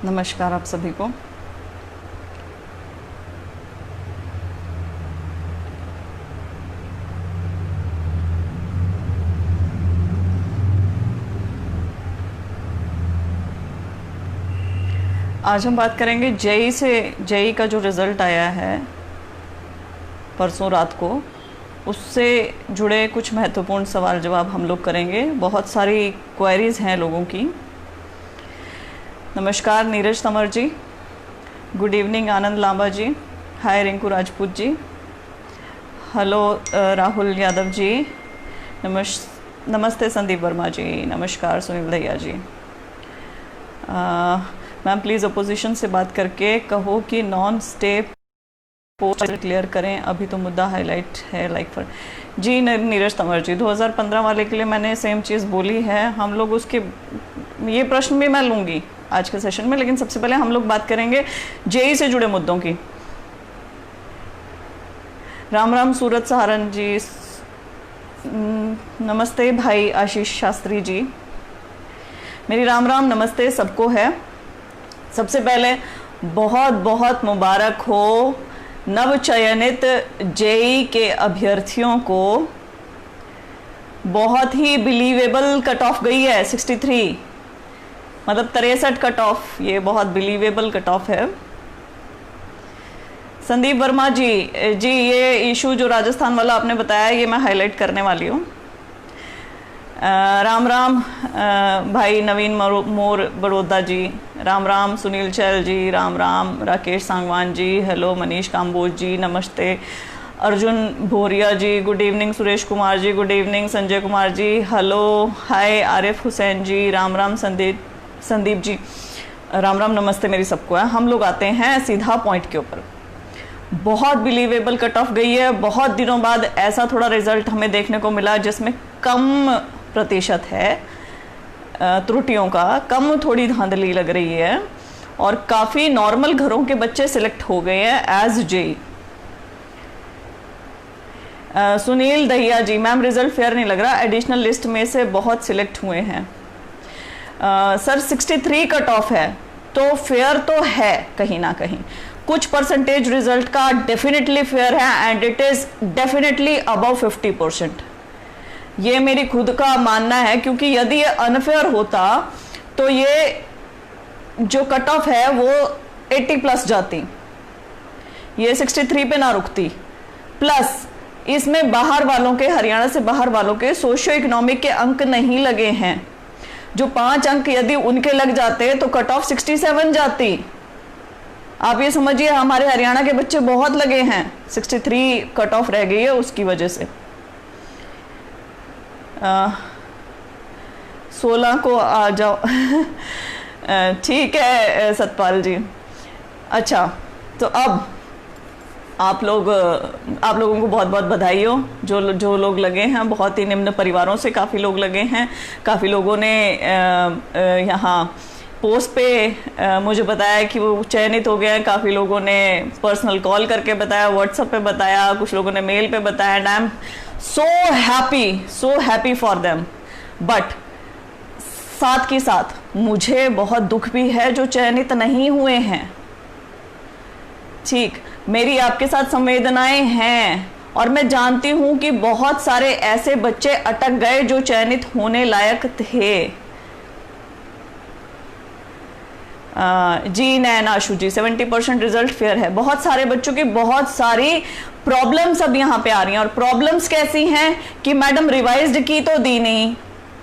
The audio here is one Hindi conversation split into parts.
नमस्कार आप सभी को। आज हम बात करेंगे जेई का जो रिज़ल्ट आया है परसों रात को, उससे जुड़े कुछ महत्वपूर्ण सवाल जवाब हम लोग करेंगे। बहुत सारी क्वेरीज हैं लोगों की। नमस्कार नीरज तंवर जी, गुड इवनिंग आनंद लांबा जी, हाय रिंकू राजपूत जी, हेलो राहुल यादव जी, नमस्ते संदीप वर्मा जी, नमस्कार सुनील दहिया जी। मैम प्लीज़ अपोजिशन से बात करके कहो कि नॉन स्टे पोस्ट क्लियर करें, अभी तो मुद्दा हाईलाइट है लाइक फॉर जी। नीरज तंवर जी, 2015 वाले के लिए मैंने सेम चीज़ बोली है। हम लोग उसके ये प्रश्न भी मैं लूँगी आज के सेशन में, लेकिन सबसे पहले हम लोग बात करेंगे जेई से जुड़े मुद्दों की। राम राम सूरत सहारन जी, नमस्ते भाई आशीष शास्त्री जी, मेरी राम राम नमस्ते सबको है। सबसे पहले बहुत बहुत मुबारक हो नवचयनित जेई के अभ्यर्थियों को। बहुत ही बिलीवेबल कट ऑफ गई है 63, मतलब 63 कट ऑफ, ये बहुत बिलीवेबल कट ऑफ है। संदीप वर्मा जी, ये इशू जो राजस्थान वाला आपने बताया ये मैं हाईलाइट करने वाली हूँ। राम राम भाई नवीन मोर बड़ौदा जी, राम राम सुनील चैल जी, राम राम राकेश सांगवान जी, हेलो मनीष काम्बोज जी, नमस्ते अर्जुन भोरिया जी, good evening Suresh Kumar ji, good evening Sanjay Kumar ji, hello hi Arif Hussain जी, राम राम संदीप जी, राम राम नमस्ते मेरी सबको है। हम लोग आते हैं सीधा पॉइंट के ऊपर। बहुत बिलीवेबल कट ऑफ गई है। बहुत दिनों बाद ऐसा थोड़ा रिजल्ट हमें देखने को मिला जिसमें कम प्रतिशत है त्रुटियों का, कम थोड़ी धांधली लग रही है और काफ़ी नॉर्मल घरों के बच्चे सिलेक्ट हो गए हैं एज जेई। सुनील दहिया जी, मैम रिजल्ट फेयर नहीं लग रहा, एडिशनल लिस्ट में से बहुत सिलेक्ट हुए हैं। सर 63 कट ऑफ है तो फेयर तो है कहीं ना कहीं, कुछ परसेंटेज रिजल्ट का डेफिनेटली फेयर है and it is definitely above 50%। ये मेरी खुद का मानना है, क्योंकि यदि ये अनफेयर होता तो ये जो कट ऑफ है वो 80 प्लस जाती, ये 63 पे ना रुकती। प्लस इसमें बाहर वालों के, हरियाणा से बाहर वालों के सोशियो इकोनॉमिक के अंक नहीं लगे हैं। जो 5 अंक यदि उनके लग जाते तो कट ऑफ 67 जाती। आप ये समझिए हमारे हरियाणा के बच्चे बहुत लगे हैं, 63 कट ऑफ रह गई है उसकी वजह से। 16 को आ जाओ ठीक है सतपाल जी। अच्छा तो अब आप लोगों को बहुत बहुत बधाई हो जो लोग लगे हैं। बहुत ही निम्न परिवारों से काफ़ी लोग लगे हैं। काफ़ी लोगों ने यहाँ पोस्ट पे मुझे बताया कि वो चयनित हो गए हैं। काफ़ी लोगों ने पर्सनल कॉल करके बताया, व्हाट्सएप पे बताया, कुछ लोगों ने मेल पे बताया। And I am so happy for them. But साथ के साथ मुझे बहुत दुख भी है जो चयनित नहीं हुए हैं। ठीक, मेरी आपके साथ संवेदनाएं हैं और मैं जानती हूं कि बहुत सारे ऐसे बच्चे अटक गए जो चयनित होने लायक थे। जी नैन आशु जी, 70% रिजल्ट फेयर है। बहुत सारे बच्चों की बहुत सारी प्रॉब्लम्स अब यहाँ पे आ रही हैं, और प्रॉब्लम्स कैसी हैं कि मैडम रिवाइज्ड की तो दी नहीं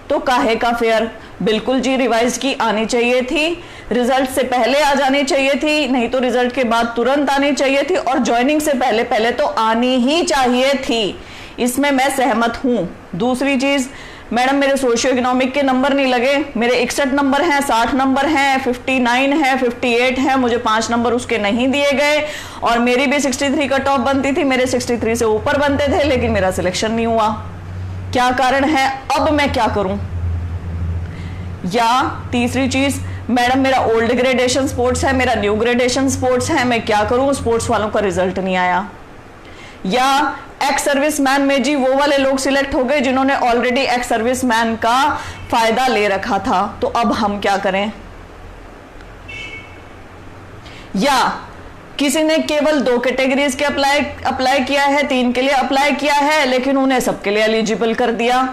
तो काहे का फेयर। बिल्कुल जी, रिवाइज की आनी चाहिए थी, रिजल्ट से पहले आ जानी चाहिए थी, नहीं तो रिजल्ट के बाद तुरंत आनी चाहिए थी, और ज्वाइनिंग से पहले पहले तो आनी ही चाहिए थी। इसमें मैं सहमत हूं। दूसरी चीज, मैडम मेरे सोशियो इकोनॉमिक के नंबर नहीं लगे, मेरे 61 नंबर हैं, 60 नंबर हैं, 59 है, 58 है, मुझे 5 नंबर उसके नहीं दिए गए, और मेरी भी 63 कट ऑफ बनती थी, मेरे 63 से ऊपर बनते थे, लेकिन मेरा सिलेक्शन नहीं हुआ। क्या कारण है, अब मैं क्या करूं? या तीसरी चीज, मैडम मेरा ओल्ड ग्रेडेशन स्पोर्ट्स है, मेरा न्यू ग्रेडेशन स्पोर्ट्स है, मैं क्या करूं, स्पोर्ट्स वालों का रिजल्ट नहीं आया। या एक्स सर्विसमैन में जी वो वाले लोग सिलेक्ट हो गए जिन्होंने ऑलरेडी एक्स सर्विसमैन का फायदा ले रखा था, तो अब हम क्या करें? या किसी ने केवल 2 कैटेगरीज के अप्लाई किया है, 3 के लिए अप्लाई किया है, लेकिन उन्हें सबके लिए एलिजिबल कर दिया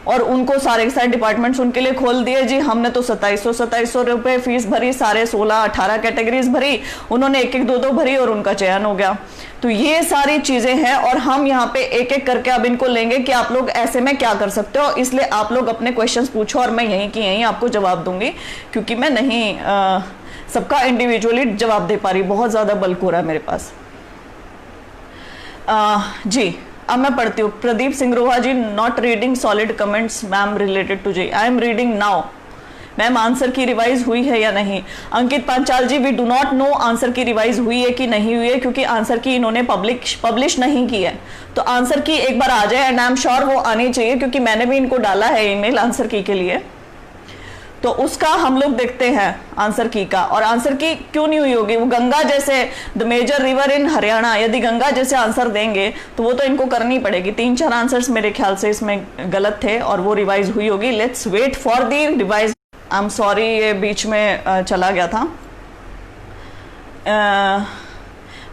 और उनको सारे के सारे डिपार्टमेंट्स उनके लिए खोल दिए जी। हमने तो 2700 रुपए फीस भरी, सारे 16-18 कैटेगरीज भरी, उन्होंने 1-1, 2-2 भरी और उनका चयन हो गया। तो ये सारी चीजें हैं और हम यहाँ पे एक एक करके अब इनको लेंगे कि आप लोग ऐसे में क्या कर सकते हो। इसलिए आप लोग अपने क्वेश्चंस पूछो और मैं यहीं की यहीं आपको जवाब दूंगी, क्योंकि मैं नहीं सबका इंडिविजुअली जवाब दे पा रही, बहुत ज्यादा बल्क हो रहा है मेरे पास। जी अब मैं पढ़ती हूँ। Pradeep Singh Roha ji, not reading solid comments ma'am related to जी, I am reading now. Ma'am answer की रिवाइज हुई है या नहीं? Ankit Panchal ji, we do not know answer की रिवाइज हुई है कि नहीं हुई है, क्योंकि आंसर की इन्होंने पब्लिश नहीं की है। तो आंसर की एक बार आ जाए एंड आई एम श्योर वो आनी चाहिए, क्योंकि मैंने भी इनको डाला है ईमेल आंसर की के लिए। तो उसका हम लोग देखते हैं आंसर की का। और आंसर की क्यों नहीं हुई होगी? वो गंगा जैसे the major river in Haryana, यदि गंगा जैसे आंसर देंगे तो वो तो इनको करनी पड़ेगी। 3-4 आंसर्स मेरे ख्याल से इसमें गलत थे और वो रिवाइज हुई होगी। Let's wait for the revise. I am sorry ये बीच में चला गया था।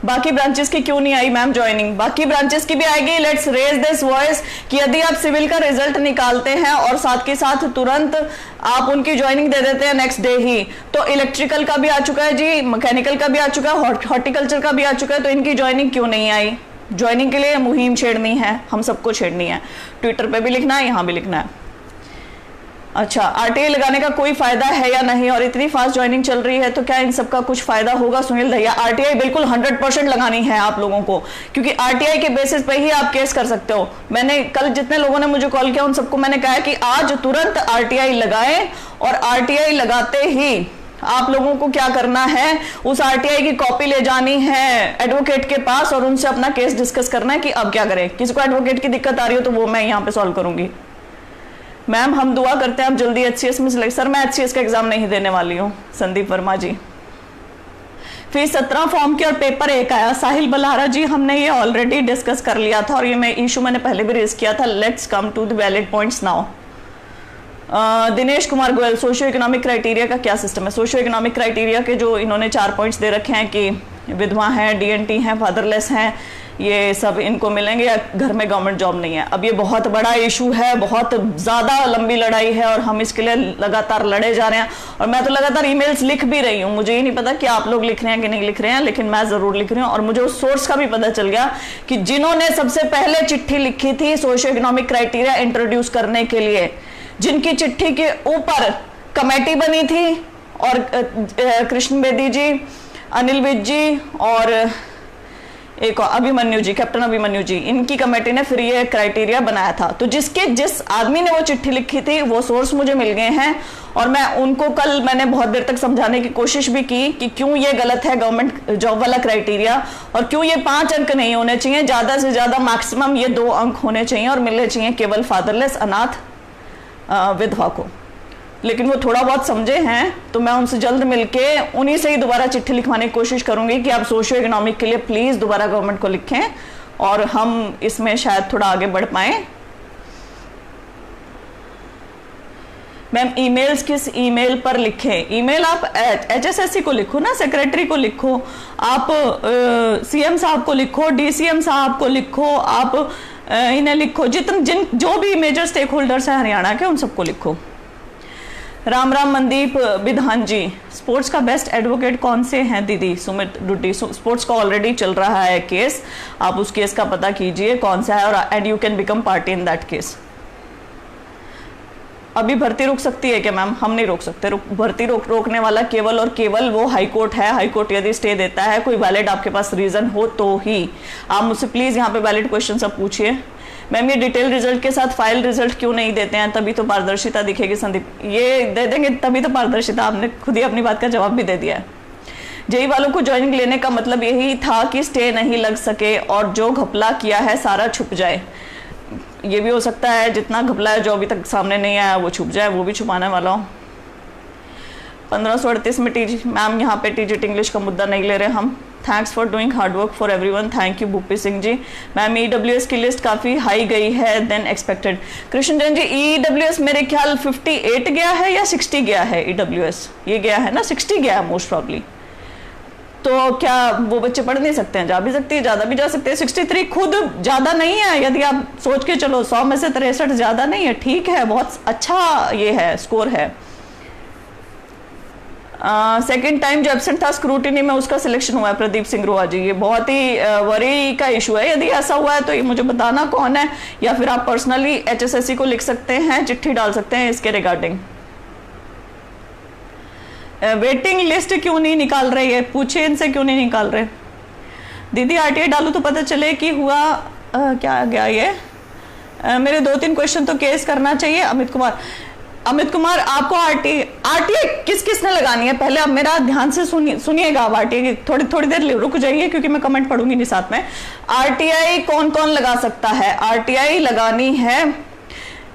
बाकी ब्रांचेस की क्यों नहीं आई मैम ज्वाइनिंग? बाकी ब्रांचेस की भी आएगी। लेट्स रेज दिस वॉइस कि यदि आप सिविल का रिजल्ट निकालते हैं और साथ के साथ तुरंत आप उनकी ज्वाइनिंग दे देते हैं नेक्स्ट डे ही, तो इलेक्ट्रिकल का भी आ चुका है जी, मैकेनिकल का भी आ चुका है, हॉर्टिकल्चर का भी आ चुका है, तो इनकी ज्वाइनिंग क्यों नहीं आई? ज्वाइनिंग के लिए मुहिम छेड़नी है, हम सबको छेड़नी है। ट्विटर पे भी लिखना है, यहाँ भी लिखना है। अच्छा, आरटीआई लगाने का कोई फायदा है या नहीं? और इतनी फास्ट ज्वाइनिंग चल रही है तो क्या इन सब का कुछ फायदा होगा? सुनील दहिया, आरटीआई बिल्कुल 100% लगानी है आप लोगों को, क्योंकि आरटीआई के बेसिस पे ही आप केस कर सकते हो। मैंने कल जितने लोगों ने मुझे कॉल किया उन सबको मैंने कहा कि आज तुरंत आरटीआई लगाएं, और आरटीआई लगाते ही आप लोगों को क्या करना है, उस आरटीआई की कॉपी ले जानी है एडवोकेट के पास और उनसे अपना केस डिस्कस करना है कि अब क्या करें। किसी को एडवोकेट की दिक्कत आ रही हो तो वो मैं यहाँ पे सॉल्व करूंगी। मैम हम दुआ करते हैं आप जल्दी एचसीएस में सिलेक्ट। सर मैं एचसीएस का एग्जाम नहीं देने वाली हूँ। संदीप वर्मा जी, फीस 17 फॉर्म की और पेपर 1 आया। साहिल बल्हारा जी, हमने ये ऑलरेडी डिस्कस कर लिया था और ये मैं इशू मैंने पहले भी रेज किया था। Let's come to the valid points now. Dinesh Kumar Goyal, socio economic criteria का क्या सिस्टम है? सोशियो इकोनॉमिक क्राइटेरिया के जो इन्होंने 4 पॉइंट्स दे रखे हैं कि विधवा हैं, डीएनटी हैं, फादरलेस हैं, ये सब इनको मिलेंगे या घर में गवर्नमेंट जॉब नहीं है। अब ये बहुत बड़ा इशू है, बहुत ज़्यादा लंबी लड़ाई है और हम इसके लिए लगातार लड़े जा रहे हैं। और मैं तो लगातार ईमेल्स लिख भी रही हूँ, मुझे ही नहीं पता कि आप लोग लिख रहे हैं कि नहीं लिख रहे हैं, लेकिन मैं ज़रूर लिख रही हूँ। और मुझे उस सोर्स का भी पता चल गया कि जिन्होंने सबसे पहले चिट्ठी लिखी थी सोशियो इकोनॉमिक क्राइटेरिया इंट्रोड्यूस करने के लिए, जिनकी चिट्ठी के ऊपर कमेटी बनी थी, और कृष्ण बेदी जी, अनिल विज जी और एक अभिमन्यु जी, कैप्टन अभिमन्यु जी, इनकी कमेटी ने फिर ये क्राइटेरिया बनाया था। तो जिस आदमी ने वो चिट्ठी लिखी थी वो सोर्स मुझे मिल गए हैं और मैं उनको कल मैंने बहुत देर तक समझाने की कोशिश भी की कि क्यों ये गलत है गवर्नमेंट जॉब वाला क्राइटेरिया, और क्यों ये 5 अंक नहीं होने चाहिए, ज्यादा से ज्यादा मैक्सिमम ये 2 अंक होने चाहिए और मिलने चाहिए केवल फादरलेस अनाथ विधवा को। लेकिन वो थोड़ा बहुत समझे हैं, तो मैं उनसे जल्द मिलके उन्हीं से ही दोबारा चिट्ठी लिखवाने की कोशिश करूंगी कि आप सोशियो इकोनॉमिक के लिए प्लीज दोबारा गवर्नमेंट को लिखें और हम इसमें शायद थोड़ा आगे बढ़ पाए। मैम ईमेल्स किस ईमेल पर लिखें? ईमेल आप एचएसएससी को लिखो ना, सेक्रेटरी को लिखो, आप सीएम साहब को लिखो, डीसीएम साहब को लिखो, आप इन्हें लिखो, जो भी मेजर स्टेक होल्डर्स हैं हरियाणा के उन सबको लिखो। राम राम मनदीप विधान जी, स्पोर्ट्स का बेस्ट एडवोकेट कौन से हैं दीदी? सुमित डुड्डी, स्पोर्ट्स का ऑलरेडी चल रहा है केस, आप उस केस का पता कीजिए कौन सा है और and you can become party in that case. अभी भर्ती रुक सकती है क्या मैम? हम नहीं रोक सकते। भर्ती रोकने वाला केवल और केवल वो हाई कोर्ट है। हाई कोर्ट यदि स्टे देता है, कोई वैलिड आपके पास रीजन हो तो ही। आप मुझसे प्लीज यहाँ पे वैलिड क्वेश्चन सब पूछिए। मैम ये डिटेल रिजल्ट के साथ फाइल रिजल्ट क्यों नहीं देते हैं? तभी तो पारदर्शिता दिखेगी। संदीप, ये दे देंगे तभी तो पारदर्शिता। आपने खुद ही अपनी बात का जवाब भी दे दिया है। जेई वालों को ज्वाइनिंग लेने का मतलब यही था कि स्टे नहीं लग सके और जो घपला किया है सारा छुप जाए। ये भी हो सकता है जितना घपला है जो अभी तक सामने नहीं आया वो छुप जाए, वो भी छुपाने वाला हूँ। 1538 में टीजी मैम यहाँ पे टीजीट इंग्लिश का मुद्दा नहीं ले रहे हम। Thanks for doing hard work for everyone. Thank you Bhupi Singh ji. Ma'am EWS की लिस्ट काफ़ी हाई गई है than expected. Krishna Jain ji, EWS मेरे ख्याल 58 गया है या 60 गया है? ईडब्ल्यूएस ये गया है ना, 60 गया है मोस्ट प्रॉब्ली। तो क्या वो बच्चे पढ़ नहीं सकते हैं? जा भी सकती है, ज़्यादा भी जा सकते हैं। 63 खुद ज़्यादा नहीं है, यदि आप सोच के चलो 100 में से 63 ज़्यादा नहीं है, ठीक है, बहुत अच्छा ये है स्कोर है। सेकेंड टाइम जो एब्सेंट था स्क्रूटिनी में उसका सिलेक्शन हुआ है प्रदीप सिंह रोहा जी, ये बहुत ही वरी का इशू है। यदि ऐसा हुआ है तो ये मुझे बताना कौन है, या फिर आप पर्सनली HSSC को लिख सकते हैं, चिट्ठी डाल सकते हैं इसके रिगार्डिंग। वेटिंग लिस्ट क्यों नहीं निकाल रहे है, पूछिए इनसे क्यों नहीं निकाल रहे। दीदी RTI डालू तो पता चले कि हुआ क्या गया ये। मेरे 2-3 क्वेश्चन तो केस करना चाहिए। अमित कुमार आपको RTI किस किसने लगानी है, पहले अब मेरा ध्यान से सुनिएगा। आप RTI थोड़ी देर रुक जाइए क्योंकि मैं कमेंट पढ़ूंगी नहीं साथ में। RTI कौन कौन लगा सकता है? RTI लगानी है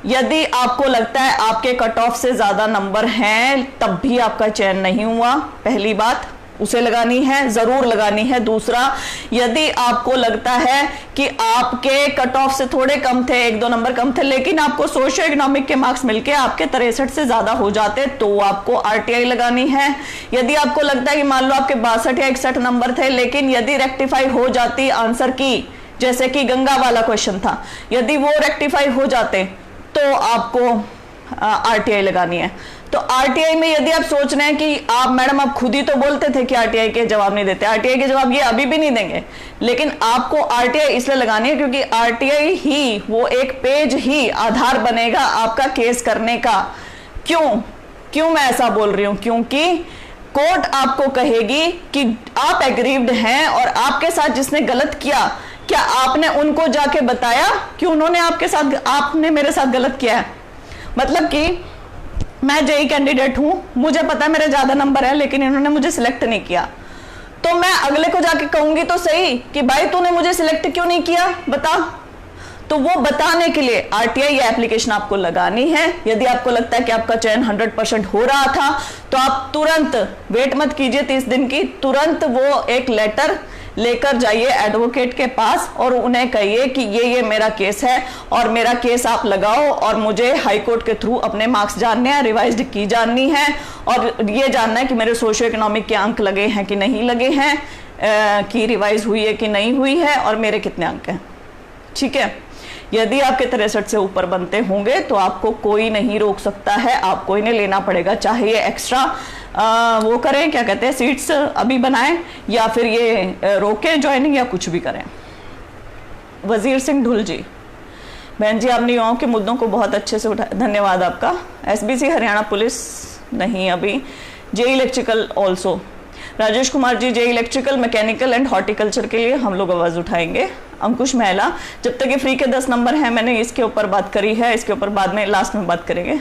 यदि आपको लगता है आपके कट ऑफ से ज्यादा नंबर हैं तब भी आपका चयन नहीं हुआ, पहली बात उसे लगानी है, जरूर लगानी है। दूसरा, यदि आपको लगता है कि आपके कट ऑफ से थोड़े कम थे, 1-2 नंबर कम थे, लेकिन आपको सोशियो इकोनॉमिक के मार्क्स मिलके आपके 63 से ज्यादा हो जाते, तो आपको RTI लगानी है। यदि आपको लगता है कि मान लो आपके 62 या 61 नंबर थे, लेकिन यदि रेक्टिफाई हो जाती आंसर की, जैसे कि गंगा वाला क्वेश्चन था, यदि वो रेक्टिफाई हो जाते तो आपको RTI लगानी है। तो RTI में यदि आप सोच रहे हैं कि आप मैडम आप खुद ही तो बोलते थे कि RTI के जवाब नहीं देते, RTI के जवाब ये अभी भी नहीं देंगे, लेकिन आपको RTI इसलिए लगानी है क्योंकि RTI ही वो एक पेज ही आधार बनेगा आपका केस करने का। क्यों मैं ऐसा बोल रही हूं? क्योंकि कोर्ट आपको कहेगी कि आप एग्रीव्ड हैं और आपके साथ जिसने गलत किया, क्या आपने उनको जाके बताया कि उन्होंने आपने मेरे साथ गलत किया है? मतलब कि मैं JEE कैंडिडेट हूं, मुझे पता है मेरे ज्यादा नंबर है, लेकिन इन्होंने मुझे सिलेक्ट नहीं किया, तो मैं अगले को जाके कहूंगी तो सही कि भाई तूने मुझे सिलेक्ट क्यों नहीं किया, बता। तो वो बताने के लिए RTI ये एप्लीकेशन आपको लगानी है। यदि आपको लगता है कि आपका चयन 100% हो रहा था तो आप तुरंत वेट मत कीजिए 30 दिन की, तुरंत वो एक लेटर लेकर जाइए एडवोकेट के पास और उन्हें कहिए कि ये मेरा केस है और मेरा केस आप लगाओ और मुझे हाई कोर्ट के थ्रू अपने मार्क्स जानने हैं, रिवाइज्ड की जाननी है और ये जानना है कि मेरे सोशियो इकोनॉमिक के अंक लगे हैं कि नहीं लगे हैं, कि रिवाइज हुई है कि नहीं हुई है और मेरे कितने अंक हैं। ठीक है, यदि आपके 63 से ऊपर बनते होंगे तो आपको कोई नहीं रोक सकता है, आपको इन्हें लेना पड़ेगा, चाहे ये एक्स्ट्रा वो करें, क्या कहते हैं, सीट्स अभी बनाएं या फिर ये रोकें ज्वाइनिंग या कुछ भी करें। वजीर सिंह ढुल जी, बहन जी आपने युवाओं के मुद्दों को बहुत अच्छे से उठाया, धन्यवाद आपका। SBC हरियाणा पुलिस नहीं अभी, JEE electrical also. Rajesh Kumar ji, JEE electrical, mechanical and horticulture के लिए हम लोग आवाज उठाएंगे। अंकुश महिला, जब तक ये फ्री के 10 नंबर हैं, मैंने इसके ऊपर बात करी है, इसके ऊपर बाद में लास्ट में बात करेंगे।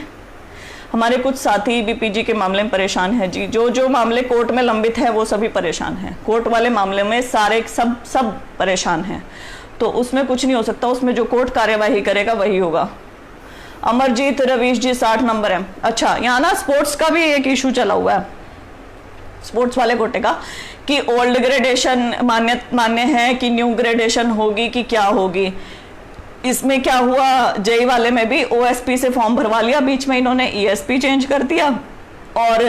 हमारे कुछ साथी भी PG के मामले में परेशान हैं जी, जो मामले कोर्ट में लंबित है वो सभी परेशान हैं, कोर्ट वाले मामले में सारे सब परेशान हैं, तो उसमें कुछ नहीं हो सकता, उसमें जो कोर्ट कार्यवाही करेगा वही होगा। अमरजीत रवीश जी 60 नंबर है। अच्छा, यहाँ ना स्पोर्ट्स का भी एक इशू चला हुआ है, स्पोर्ट्स वाले कोटे का, कि ओल्ड ग्रेडेशन मान्य है कि न्यू ग्रेडेशन होगी कि क्या होगी। इसमें क्या हुआ, JEE वाले में भी OSP से फॉर्म भरवा लिया, बीच में इन्होंने ESP चेंज कर दिया और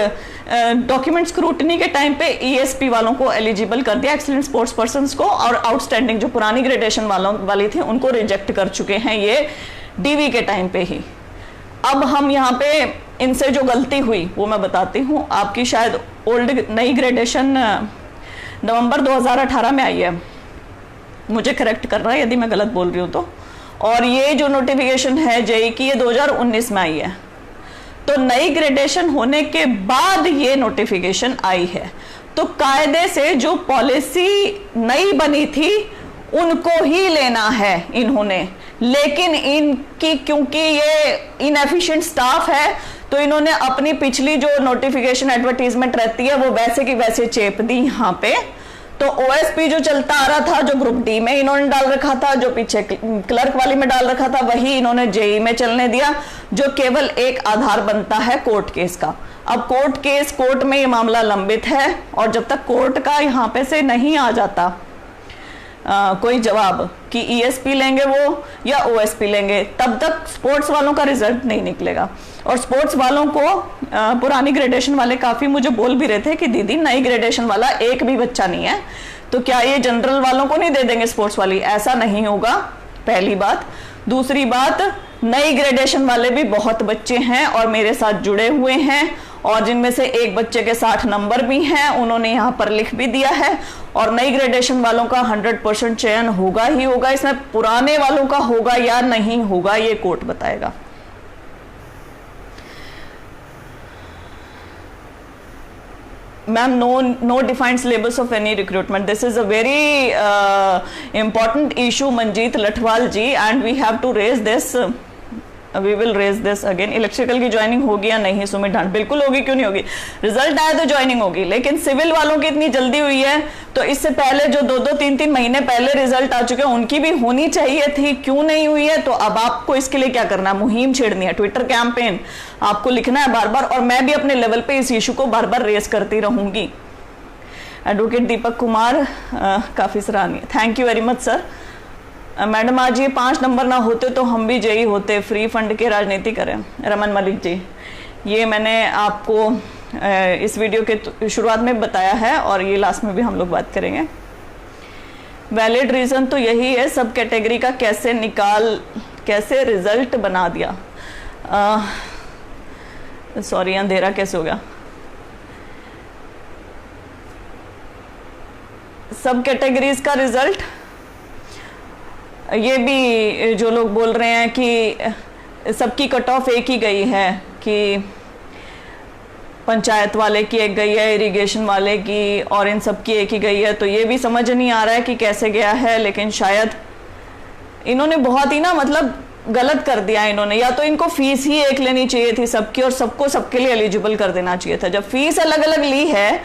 डॉक्यूमेंट स्क्रूटनी के टाइम पे ESP वालों को एलिजिबल कर दिया, एक्सीलेंट स्पोर्ट्स पर्संस को, और आउटस्टैंडिंग जो पुरानी ग्रेडेशन वाली थी उनको रिजेक्ट कर चुके हैं ये DV के टाइम पे ही। अब हम यहाँ पे इनसे जो गलती हुई वो मैं बताती हूँ। आपकी शायद ओल्ड नई ग्रेडेशन नवंबर 2018 में आई है, मुझे करेक्ट करना है यदि मैं गलत बोल रही हूँ तो, और ये जो नोटिफिकेशन है JEE की ये 2019 में आई है, तो नई ग्रेडेशन होने के बाद ये नोटिफिकेशन आई है। तो कायदे से जो पॉलिसी नई बनी थी उनको ही लेना है इन्होंने, लेकिन इनकी क्योंकि ये इनएफिशिएंट स्टाफ है तो इन्होंने अपनी पिछली जो नोटिफिकेशन एडवर्टीजमेंट रहती है वो वैसे की वैसे चेप दी यहाँ पे। तो OSP जो चलता आ रहा था, जो ग्रुप D में इन्होंने डाल रखा था, जो पीछे क्लर्क वाली में डाल रखा था, वही इन्होंने JEE में चलने दिया, जो केवल एक आधार बनता है कोर्ट केस का। अब कोर्ट में ये मामला लंबित है और जब तक कोर्ट का यहाँ पे से नहीं आ जाता कोई जवाब कि ईएसपी लेंगे वो या ओएसपी लेंगे, तब तक स्पोर्ट्स वालों का रिजल्ट नहीं निकलेगा। और स्पोर्ट्स वालों को पुरानी ग्रेडेशन वाले काफ़ी मुझे बोल भी रहे थे कि दीदी नई ग्रेडेशन वाला एक भी बच्चा नहीं है, तो क्या ये जनरल वालों को नहीं दे देंगे स्पोर्ट्स वाली? ऐसा नहीं होगा, पहली बात। दूसरी बात, नई ग्रेडेशन वाले भी बहुत बच्चे हैं और मेरे साथ जुड़े हुए हैं, और जिनमें से एक बच्चे के 60 नंबर भी हैं, उन्होंने यहाँ पर लिख भी दिया है। और नई ग्रेडेशन वालों का 100% चयन होगा ही होगा, इसमें पुराने वालों का होगा या नहीं होगा ये कोर्ट बताएगा। Ma'am, no defined syllabus of any recruitment. This is a very important issue, Manjeet Lathwal ji, and we have to raise this. We will raise this again. Electrical की ज्वाइनिंग होगी या नहीं सुमित ढांड? बिल्कुल होगी, क्यों नहीं होगी? रिजल्ट आया तो ज्वाइनिंग होगी, लेकिन सिविल वालों की इतनी जल्दी हुई है, तो इससे पहले जो 2-2, 3-3 महीने पहले रिजल्ट आ चुके हैं उनकी भी होनी चाहिए थी, क्यों नहीं हुई है? तो अब आपको इसके लिए क्या करना है? मुहिम छेड़नी है, ट्विटर कैंपेन आपको लिखना है बार बार, और मैं भी अपने लेवल पे इस इशू को बार बार रेस करती रहूंगी। एडवोकेट दीपक कुमार, काफी सराहनीय, thank you very much sir. Madam आज ये 5 नंबर ना होते तो हम भी जेई होते, फ्री फंड की राजनीति करें। रमन मलिक जी, ये मैंने आपको इस वीडियो के शुरुआत में बताया है और ये लास्ट में भी हम लोग बात करेंगे। वैलिड रीज़न तो यही है, सब कैटेगरी का कैसे रिजल्ट बना दिया। सॉरी, अंधेरा कैसे हो गया? सब कैटेगरीज का रिजल्ट, ये भी जो लोग बोल रहे हैं कि सबकी कट ऑफ एक ही गई है, कि पंचायत वाले की एक गई है, इरिगेशन वाले की, और इन सब की एक ही गई है, तो ये भी समझ नहीं आ रहा है कि कैसे गया है। लेकिन शायद इन्होंने बहुत ही ना मतलब गलत कर दिया इन्होंने, या तो इनको फीस ही एक लेनी चाहिए थी सबकी और सबको सबके लिए एलिजिबल कर देना चाहिए था। जब फीस अलग अलग ली है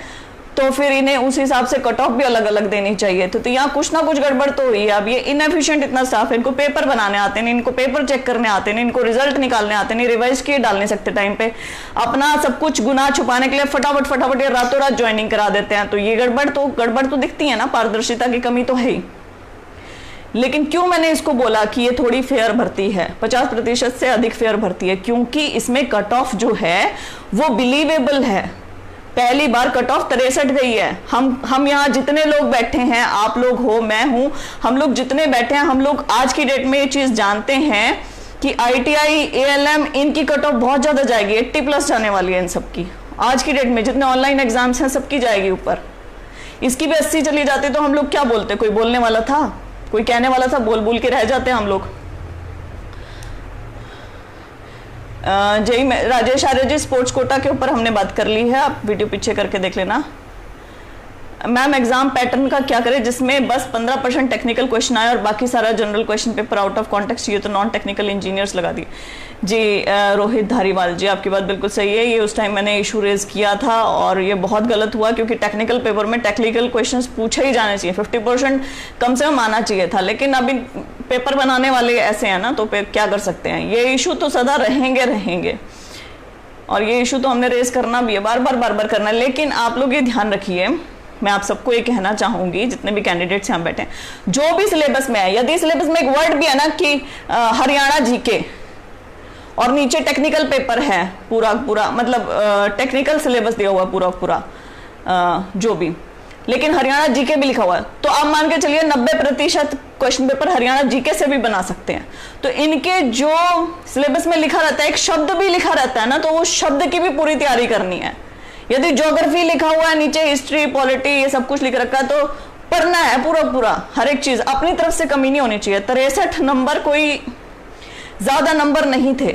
तो फिर इन्हें उस हिसाब से कट ऑफ भी अलग अलग देनी चाहिए। तो यहाँ कुछ ना कुछ गड़बड़ तो हुई है। अब ये इनएफिशिएंट इतना स्टाफ है, इनको पेपर बनाने आते नहीं, इनको पेपर चेक करने आते नहीं, इनको रिजल्ट निकालने आते नहीं, रिवाइज किए डाल नहीं सकते टाइम पे, अपना सब कुछ गुनाह छुपाने के लिए फटाफट ये रातों रात ज्वाइनिंग करा देते हैं। तो ये गड़बड़ तो दिखती है ना, पारदर्शिता की कमी तो है ही। लेकिन क्यों मैंने इसको बोला कि ये थोड़ी फेयर भर्ती है, 50% से अधिक फेयर भर्ती है, क्योंकि इसमें कट ऑफ जो है वो बिलीवेबल है। पहली बार कट ऑफ 63 गई है। हम यहाँ जितने लोग बैठे हैं, आप लोग हो, मैं हूँ, हम लोग जितने बैठे हैं, हम लोग आज की डेट में ये चीज जानते हैं कि ITI, ALM इनकी कट ऑफ बहुत ज्यादा जाएगी, 80+ जाने वाली है इन सबकी। आज की डेट में जितने ऑनलाइन एग्जाम्स हैं सबकी जाएगी ऊपर। इसकी भी 80 चली जाती तो हम लोग क्या बोलते? कोई बोलने वाला था? कोई कहने वाला था? बोल के रह जाते हम लोग। राजेश आर्य जी, स्पोर्ट्स कोटा के ऊपर हमने बात कर ली है, आप वीडियो पीछे करके देख लेना। मैम एग्जाम पैटर्न का क्या करें जिसमें बस 15% टेक्निकल क्वेश्चन आए और बाकी सारा general question paper out of context, ये तो नॉन टेक्निकल इंजीनियर्स लगा दी जी। रोहित धारीवाल जी, आपकी बात बिल्कुल सही है। ये उस टाइम मैंने इशू रेज किया था और ये बहुत गलत हुआ, क्योंकि टेक्निकल पेपर में टेक्निकल क्वेश्चंस पूछे ही जाने चाहिए, 50% कम से कम आना चाहिए था। लेकिन अभी पेपर बनाने वाले ऐसे हैं ना, तो क्या कर सकते हैं। ये इशू तो सदा रहेंगे और ये इशू तो हमने रेज करना भी है, बार बार करना है। लेकिन आप लोग ये ध्यान रखिए, मैं आप सबको ये कहना चाहूंगी, जितने भी कैंडिडेट्स यहाँ बैठे हैं, जो भी सिलेबस में है, यदि सिलेबस में एक वर्ड भी है ना कि हरियाणा जीके और नीचे टेक्निकल पेपर है पूरा मतलब टेक्निकल सिलेबस दिया हुआ पूरा जो भी, लेकिन हरियाणा जीके भी लिखा हुआ है, तो आप मान के चलिए 90% क्वेश्चन पेपर हरियाणा जीके से भी बना सकते हैं। तो इनके जो सिलेबस में लिखा रहता है, एक शब्द भी लिखा रहता है ना, तो उस शब्द की भी पूरी तैयारी करनी है। यदि ज्योग्राफी लिखा हुआ है, नीचे हिस्ट्री, पॉलिटी, ये सब कुछ लिख रखा है, तो पढ़ना है पूरा हर एक चीज, अपनी तरफ से कमी नहीं होनी चाहिए। 63 नंबर कोई ज्यादा नंबर नहीं थे,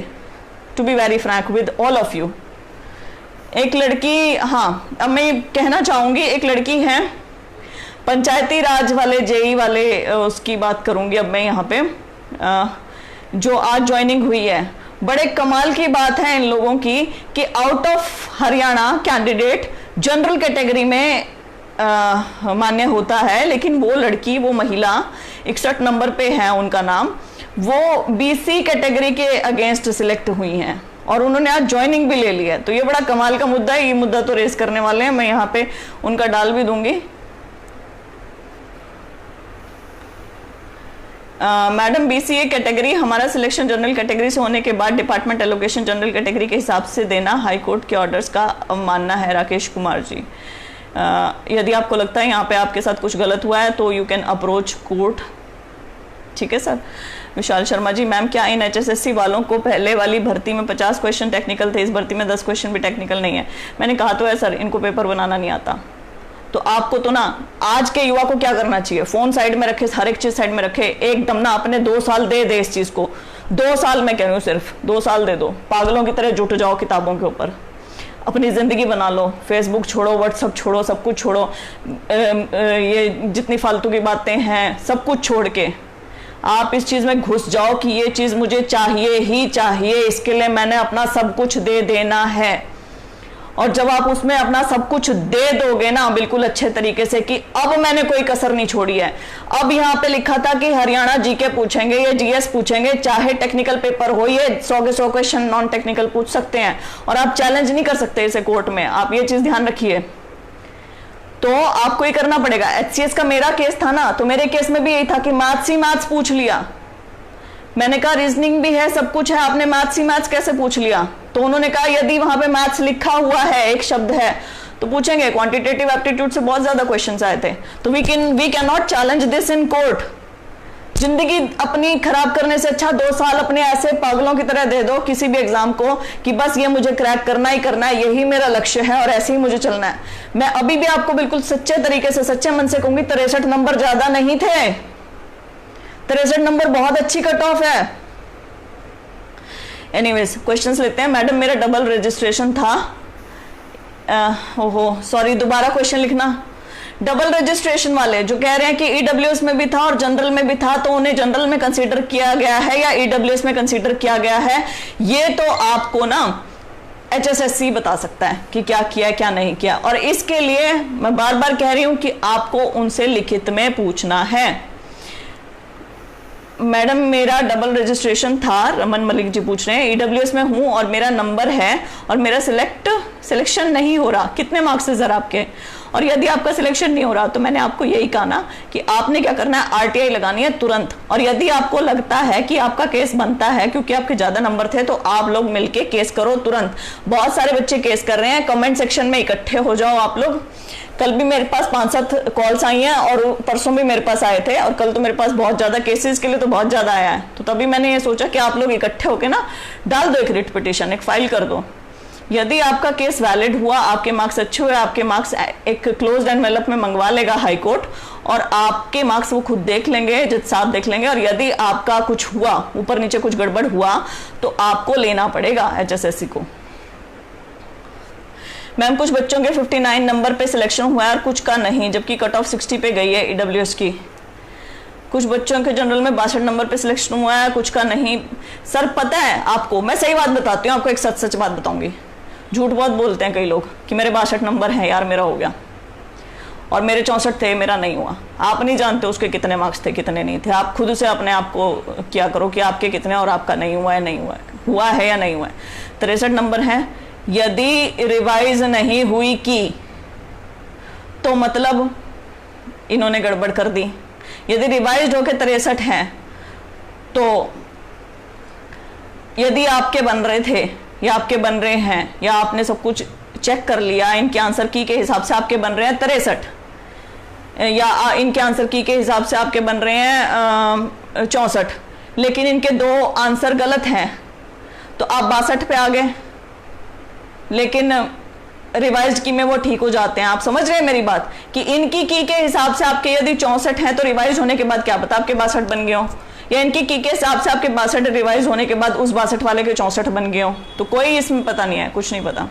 to be very frank with all of you. एक लड़की, हाँ अब मैं कहना चाहूंगी, एक लड़की है पंचायती राज वाले, जेई वाले, उसकी बात करूंगी अब मैं यहाँ पे, जो आज ज्वाइनिंग हुई है। बड़े कमाल की बात है इन लोगों की कि out of Haryana candidate general category में मान्य होता है, लेकिन वो लड़की, वो महिला 61 नंबर पे है उनका नाम, वो BC कैटेगरी के अगेंस्ट सिलेक्ट हुई हैं और उन्होंने आज ज्वाइनिंग भी ले लिया है। तो ये बड़ा कमाल का मुद्दा है, ये मुद्दा तो रेस करने वाले हैं, मैं यहाँ पे उनका डाल भी दूंगी। मैडम बीसीए कैटेगरी हमारा सिलेक्शन जनरल कैटेगरी से होने के बाद डिपार्टमेंट एलोकेशन जनरल कैटेगरी के हिसाब से देना हाई कोर्ट के ऑर्डर्स का मानना है। राकेश कुमार जी, यदि आपको लगता है यहाँ पे आपके साथ कुछ गलत हुआ है तो यू कैन अप्रोच कोर्ट। ठीक है सर। विशाल शर्मा जी, मैम क्या इन HSSC वालों को पहले वाली भर्ती में 50 क्वेश्चन टेक्निकल थे, इस भर्ती में 10 क्वेश्चन भी टेक्निकल नहीं है? मैंने कहा तो है सर, इनको पेपर बनाना नहीं आता। तो आपको तो ना आज के युवा को क्या करना चाहिए, फोन साइड में रखे, हर एक चीज साइड में रखे, एकदम ना अपने 2 साल दे इस चीज को। 2 साल मैं कह रही हूँ, सिर्फ 2 साल दे दो, पागलों की तरह जुट जाओ किताबों के ऊपर, अपनी जिंदगी बना लो। फेसबुक छोड़ो, व्हाट्सअप छोड़ो, सब कुछ छोड़ो, ये जितनी फालतू की बातें हैं सब कुछ छोड़ के आप इस चीज में घुस जाओ कि ये चीज मुझे चाहिए ही चाहिए, इसके लिए मैंने अपना सब कुछ दे देना है। और जब आप उसमें अपना सब कुछ दे दोगे ना बिल्कुल अच्छे तरीके से कि अब मैंने कोई कसर नहीं छोड़ी है। अब यहाँ पे लिखा था कि हरियाणा जीके पूछेंगे, ये जीएस पूछेंगे, चाहे टेक्निकल पेपर हो, ये 100 के 100 क्वेश्चन नॉन टेक्निकल पूछ सकते हैं और आप चैलेंज नहीं कर सकते इसे कोर्ट में। आप ये चीज ध्यान रखिए। तो आपको ये करना पड़ेगा। HCS का मेरा केस था ना, तो मेरे केस में भी यही था कि मैथ्स ही मैथ्स पूछ लिया। मैंने कहा रीजनिंग भी है, सब कुछ है, आपने मैथ्स ही मैथ्स कैसे पूछ लिया? तो उन्होंने कहा यदि वहां पे मैथ्स लिखा हुआ है, एक शब्द है, तो पूछेंगे। क्वांटिटेटिव एप्टीट्यूड से बहुत ज्यादा क्वेश्चंस आए थे। तो we can not challenge this in court. जिंदगी अपनी खराब करने से अच्छा 2 साल अपने ऐसे पागलों की तरह दे दो किसी भी एग्जाम को कि बस ये मुझे क्रैक करना ही करना है, यही मेरा लक्ष्य है और ऐसे ही मुझे चलना है। मैं अभी भी आपको बिल्कुल सच्चे तरीके से, सच्चे मन से कहूंगी, 63 नंबर ज्यादा नहीं थे। 63 नंबर बहुत अच्छी कट ऑफ है। एनीवेज क्वेश्चंस लेते हैं। मैडम मेरा डबल रजिस्ट्रेशन था, ओहो सॉरी, दोबारा क्वेश्चन लिखना। डबल रजिस्ट्रेशन वाले जो कह रहे हैं कि ईडब्ल्यूएस में भी था और जनरल में भी था, तो उन्हें जनरल में कंसीडर किया गया है या ईडब्ल्यूएस में कंसीडर किया गया है, ये तो आपको ना HSSC बता सकता है कि क्या किया क्या नहीं किया। और इसके लिए मैं बार बार कह रही हूं कि आपको उनसे लिखित में पूछना है। मैडम मेरा डबल रजिस्ट्रेशन था, रमन मलिक जी पूछ रहे हैं, ईडब्ल्यूएस में हूं और मेरा नंबर है और मेरा सिलेक्शन नहीं हो रहा, कितने मार्क्स है सर आपके? और यदि आपका सिलेक्शन नहीं हो रहा तो मैंने आपको यही कहा ना कि आपने क्या करना है, RTI लगानी है तुरंत। और यदि आपको लगता है कि आपका केस बनता है क्योंकि आपके ज्यादा नंबर थे, तो आप लोग मिलके केस करो तुरंत। बहुत सारे बच्चे केस कर रहे हैं, कमेंट सेक्शन में इकट्ठे हो जाओ आप लोग। कल भी मेरे पास 5-7 कॉल्स आई हैं और परसों भी मेरे पास आए थे, और कल तो मेरे पास बहुत ज्यादा केसेस के लिए तो बहुत ज्यादा आया है। तो तभी मैंने ये सोचा कि आप लोग इकट्ठे होकर ना डाल दो एक रिट पिटीशन, एक फाइल कर दो। यदि आपका केस वैलिड हुआ, आपके मार्क्स अच्छे हुए, आपके मार्क्स एक क्लोज्ड एनवेलप में मंगवा लेगा हाई कोर्ट और आपके मार्क्स वो खुद देख लेंगे, जज साहब देख लेंगे। और यदि आपका कुछ हुआ, ऊपर नीचे कुछ गड़बड़ हुआ, तो आपको लेना पड़ेगा HSSC को। मैम कुछ बच्चों के 59 नंबर पे सिलेक्शन हुआ है और कुछ का नहीं, जबकि कट ऑफ 60 पे गई है ईडब्ल्यूएस की। कुछ बच्चों के जनरल में 62 नंबर पे सिलेक्शन हुआ है, कुछ का नहीं। सर पता है आपको, मैं सही बात बताती हूँ आपको, एक सच बात बताऊंगी। झूठ बहुत बोलते हैं कई लोग कि मेरे 62 नंबर हैं यार, मेरा हो गया, और मेरे 64 थे, मेरा नहीं हुआ। आप नहीं जानते उसके कितने मार्क्स थे, कितने नहीं थे। आप खुद से अपने आप को क्या करो कि आपके कितने और आपका नहीं हुआ है, नहीं हुआ है या नहीं हुआ है। 63 नंबर है। यदि रिवाइज नहीं हुई की तो मतलब इन्होंने गड़बड़ कर दी। यदि रिवाइज होके 63 हैं, तो यदि आपके बन रहे थे या आपके बन रहे हैं या आपने सब कुछ चेक कर लिया, इनके आंसर की के हिसाब से आपके बन रहे हैं 63, या इनके आंसर की के हिसाब से आपके बन रहे हैं 64, लेकिन इनके 2 आंसर गलत हैं, तो आप 62 पे आ गए, लेकिन रिवाइज की में वो ठीक हो जाते हैं। आप समझ रहे हैं मेरी बात कि इनकी की के हिसाब से आपके यदि 64 हैं, तो रिवाइज होने के बाद क्या पता आपके 62 बन गए हो, या इनकी की के हिसाब से आपके 62 रिवाइज होने के बाद उस 62 वाले के 64 बन गए हो। तो कोई इसमें पता नहीं है, कुछ नहीं पता।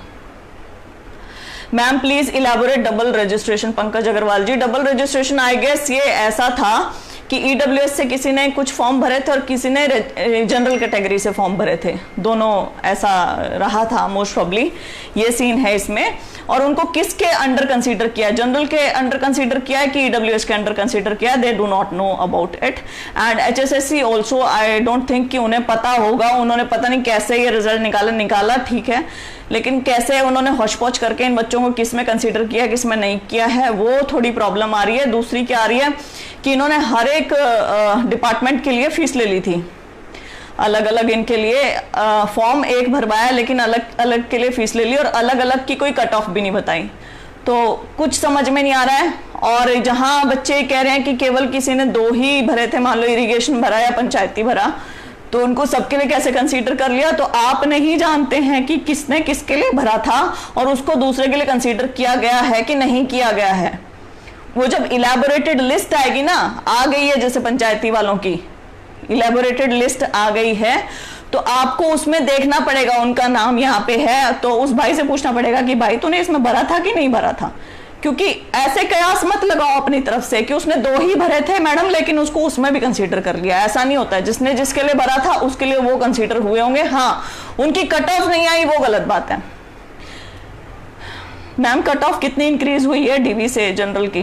Ma'am please elaborate double registration. Pankaj Agarwal ji, double registration I guess ये ऐसा था कि ईडब्ल्यूएस से किसी ने कुछ फॉर्म भरे थे और किसी ने जनरल कैटेगरी से फॉर्म भरे थे, दोनों ऐसा रहा था मोस्ट प्रॉब्ली, ये सीन है इसमें। और उनको किसके अंडर कंसीडर किया, जनरल के अंडर कंसीडर किया है कि ईडब्ल्यूएस के अंडर कंसीडर किया, they do not know about it. And HSSC also I don't think कि उन्हें पता होगा, उन्होंने पता नहीं कैसे ये रिजल्ट निकाला ठीक है, लेकिन कैसे उन्होंने होश-पोच करके इन बच्चों को किस में कंसीडर किया किस में नहीं किया है, वो थोड़ी प्रॉब्लम आ रही है। दूसरी क्या आ रही है कि इन्होंने हर एक डिपार्टमेंट के लिए फीस ले ली थी, अलग अलग इनके लिए फॉर्म एक भरवाया, लेकिन अलग अलग के लिए फीस ले ली और अलग अलग की कोई कट ऑफ भी नहीं बताई। तो कुछ समझ में नहीं आ रहा है। और जहां बच्चे कह रहे हैं कि केवल किसी ने 2 ही भरे थे, मान लो इरिगेशन भरा या पंचायती भरा, तो उनको सबके लिए कैसे कंसीडर कर लिया। तो आप नहीं जानते हैं कि किसने किसके लिए भरा था और उसको दूसरे के लिए कंसीडर किया गया है कि नहीं किया गया है। वो जब इलेबोरेटेड लिस्ट आएगी ना, आ गई है जैसे पंचायती वालों की इलेबोरेटेड लिस्ट आ गई है, तो आपको उसमें देखना पड़ेगा उनका नाम यहाँ पे है, तो उस भाई से पूछना पड़ेगा कि भाई तूने इसमें भरा था कि नहीं भरा था। क्योंकि ऐसे कयास मत लगाओ अपनी तरफ से कि उसने 2 ही भरे थे मैडम, लेकिन उसको उसमें भी कंसीडर कर लिया। ऐसा नहीं होता है, जिसने जिसके लिए भरा था उसके लिए वो कंसीडर हुए होंगे। हाँ, उनकी कट ऑफ नहीं आई वो गलत बात है। मैम कट ऑफ कितनी इंक्रीज हुई है डीवी से जनरल की?